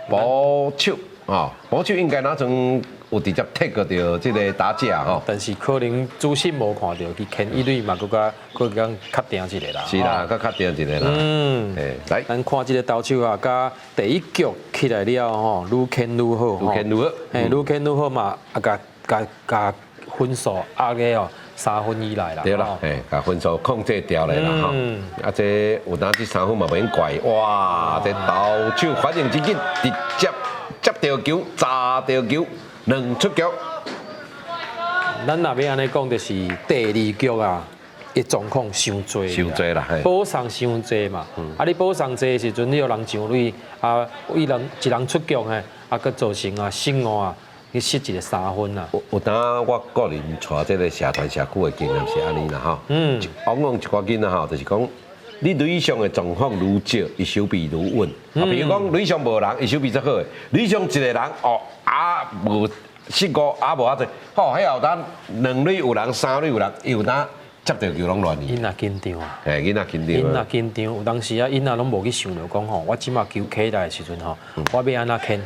保守，吼，保守应该哪阵有直接踢过到这个打者吼，但是可能主审无看到，去牵一垒嘛，佮较定一个啦。是啦，较定一个啦。来，咱看这个投手啊，甲第1局起来了吼，愈牵愈好，愈牵愈好，愈牵愈好嘛，啊，甲分数压个哦3分以内啦。对啦，把分数控制掉了啦吼。啊，这有当这3分嘛免怪，哇，这投手反应真紧，直接接到球，砸到球，2出局。咱若要安尼讲，就是第2局啊，伊状况伤多。伤多啦，保送伤多嘛。啊，你保送多的时阵，你有人上垒，啊，一人出局嘿，啊，佮造成啊失误啊。去失一个3分啊！有当我个人带这个社团社区的经验是安尼啦吼，往往一寡囡仔吼，就是讲你垒上的状况愈少，伊手臂愈稳。啊，比如讲垒上无人，伊手臂最好诶；垒上一个人哦，无失误，无多，吼，迄后当2垒有人，3垒有人，伊有当接到球拢乱去。因也紧张啊！囡仔紧张。因也紧张，有当时啊，因也拢无去想着讲吼，我即马球起来的时阵吼，我要安怎牵？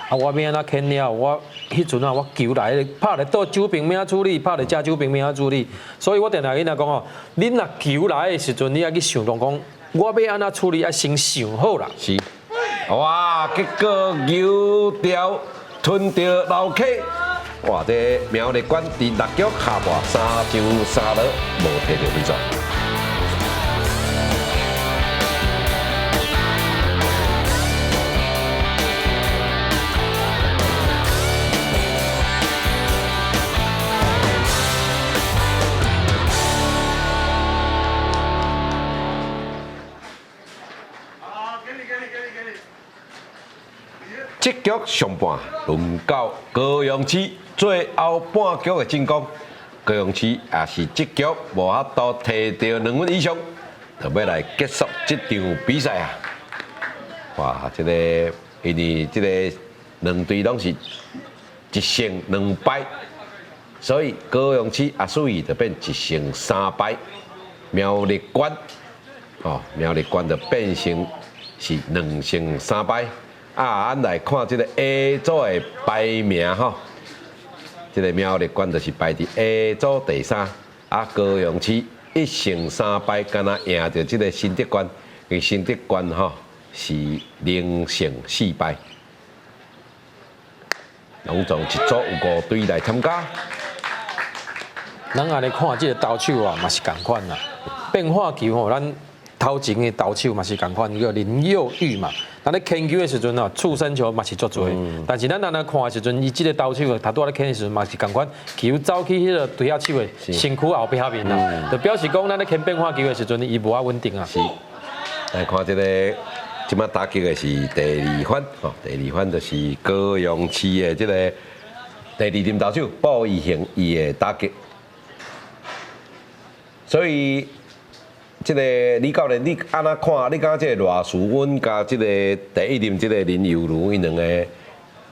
啊！我要安怎牵了？我迄阵啊，我球来拍咧倒手平面处理，拍咧正手平面处理。所以我定定跟他讲哦，恁若球来的时阵，你要去想讲，我要安怎处理，要先想好啦。是。哇！结果球条吞到楼梯，哇！这苗栗县第6局下半3上3落，无摕到分数。这局上半轮到高雄市最后半局的进攻，高雄市也是这局无法度摕到2分以上，就要来结束这场比赛啊！哇，这个因为这个2队拢是1胜2败，所以高雄市啊属于就变1胜3败，苗栗县苗栗县就变成是2胜3败。啊，咱来看这个 A 组的排名吼，这个苗栗县就是排伫 A 组第3，啊，高雄市1胜3败，敢若赢着这个新德县，因为新德县吼是0胜4败，拢总一组有5队来参加。咱安尼看这个投手啊，嘛是共款啦，变化球吼，咱头前的投手嘛是共款，叫林佑玉嘛。咱咧牵球的时阵啊，触身球嘛是足多，但是咱安尼看的时阵，伊即个投手他拄仔咧牵的时阵嘛是共款，球走去迄个对下手的身躯后壁面啦，就表示讲咱咧牵变化球的时阵，伊无啊稳定啊。是，来看这个即摆打击的是第二番，吼，第二番就是高雄市的即个第二任投手鲍义雄伊的打击，所以即个李教练，你安怎看？你感觉即个罗淑文甲即个第一任即个林佑如因两个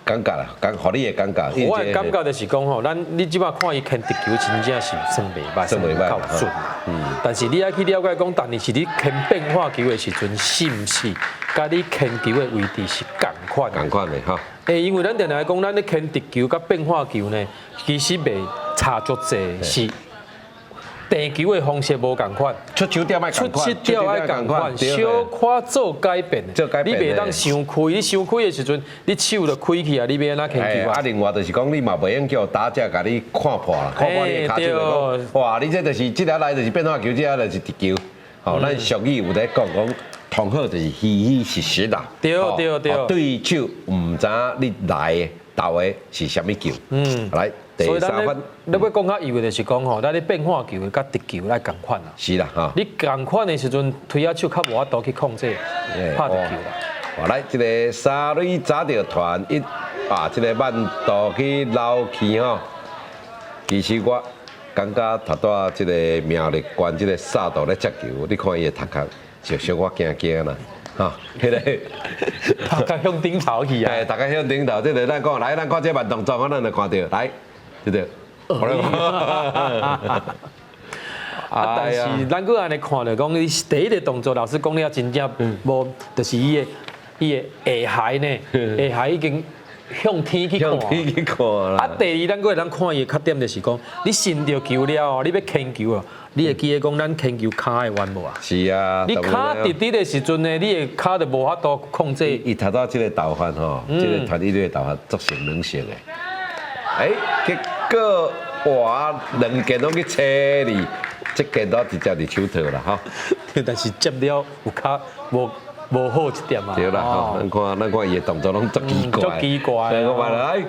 感觉啦，互你的感觉？我的感觉就是讲吼，你即摆看伊牵直球真正是算袂歹，算袂歹够准嘛。但是你要去了解讲，但是你牵变化球的时阵，是毋是？甲你牵球的位置是共款？共款的哈。因为咱定来讲，咱咧牵直球甲变化球呢，其实袂差足济，是地球的方式无共款，出手点爱共款，出点爱共款，小可做改变。你袂当伤开，你伤开的时阵，你手就开去啊！你要安怎牵球啊？另外就是讲，你嘛袂用叫打者甲你看破啦，看破你的骹手就讲，哇！你这就是这条来就是变化球，这条就是直球。吼，咱俗语有在讲同好就是虚虚实实啦。对。对手唔知你来的投的是啥物球。来。所以咱咧要讲较有的就是讲吼，咱咧变化球甲直球来共款啦。是啦，哈。你共款的时阵，推下手较无法度去控制拍直球啦。来，这个三垒砸着团一这个慢度去捞起吼。其实我感觉头拄这个苗栗县这个沙道咧接球，你看伊的头壳就小可惊惊啦。吼，迄个头壳向顶头去啊！头壳向顶头，这个咱讲来，咱看这慢动作，咱就看到来。对对，但是咱搁安尼看着讲，伊第一个动作，老师讲了真正无，就是伊的下海呢，下海已经向天去看。向天去看啦。第二，咱搁会当看伊的缺点，就是讲，你伸着球了，你要牵球啊，你会记得讲咱牵球骹会弯无啊？是啊。你骹直直的时阵呢，你的骹就无法度控制。伊头拄这个投法吼，这个团体队的投法足成能性的。结果哇，两件拢去扯你，这件都直接伫手套啦吼。但是接了有较无好一点啊。对啦，吼，咱看伊的动作拢足奇怪。足奇怪。我话来，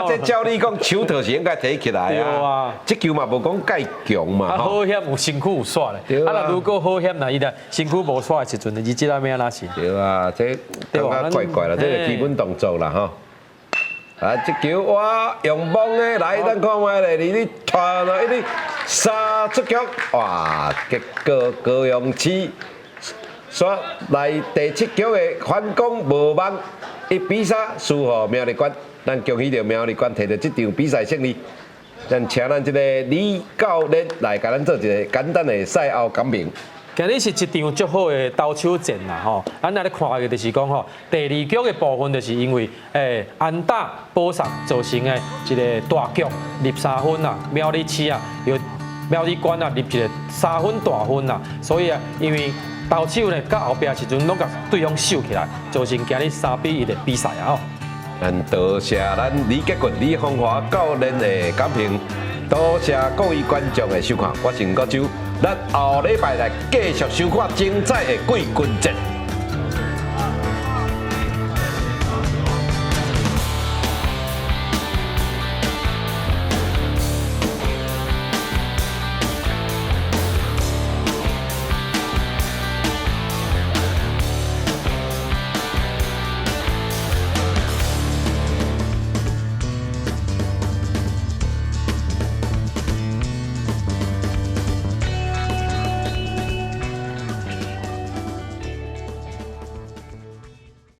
这照你讲手套是应该提起来啊。这球嘛无讲介强嘛。好险有身躯有耍咧。若如果好险呐，伊的身躯无耍的时阵，你知道咩啦是？对啊，这感觉怪怪啦，这个基本动作啦吼。啊！这球哇，用猛的来，咱看卖咧，你传落一直杀出局，哇！结果高雄市刷来第7局的反攻无望，1比3输予苗栗县。咱恭喜着苗栗县摕到这场比赛胜利。咱请咱这个李教练来甲咱做一个简单的赛后讲评。今日是一场足好的投手战啦，吼！咱来咧看嘅就是讲吼，第2局嘅部分就是因为安打补偿造成的一个大局入3分啦，苗栗市啊，由苗栗县啊入一个3分大分啦，所以啊，因为投手呢，到后壁时阵拢甲对方收起来，造成今日3比1的比赛啊！吼！咱多谢咱李杰群、李phong華教練的讲评，多谢各位观众的收看，我是吳國洲。咱后禮拜來繼續收看精彩的季軍戰。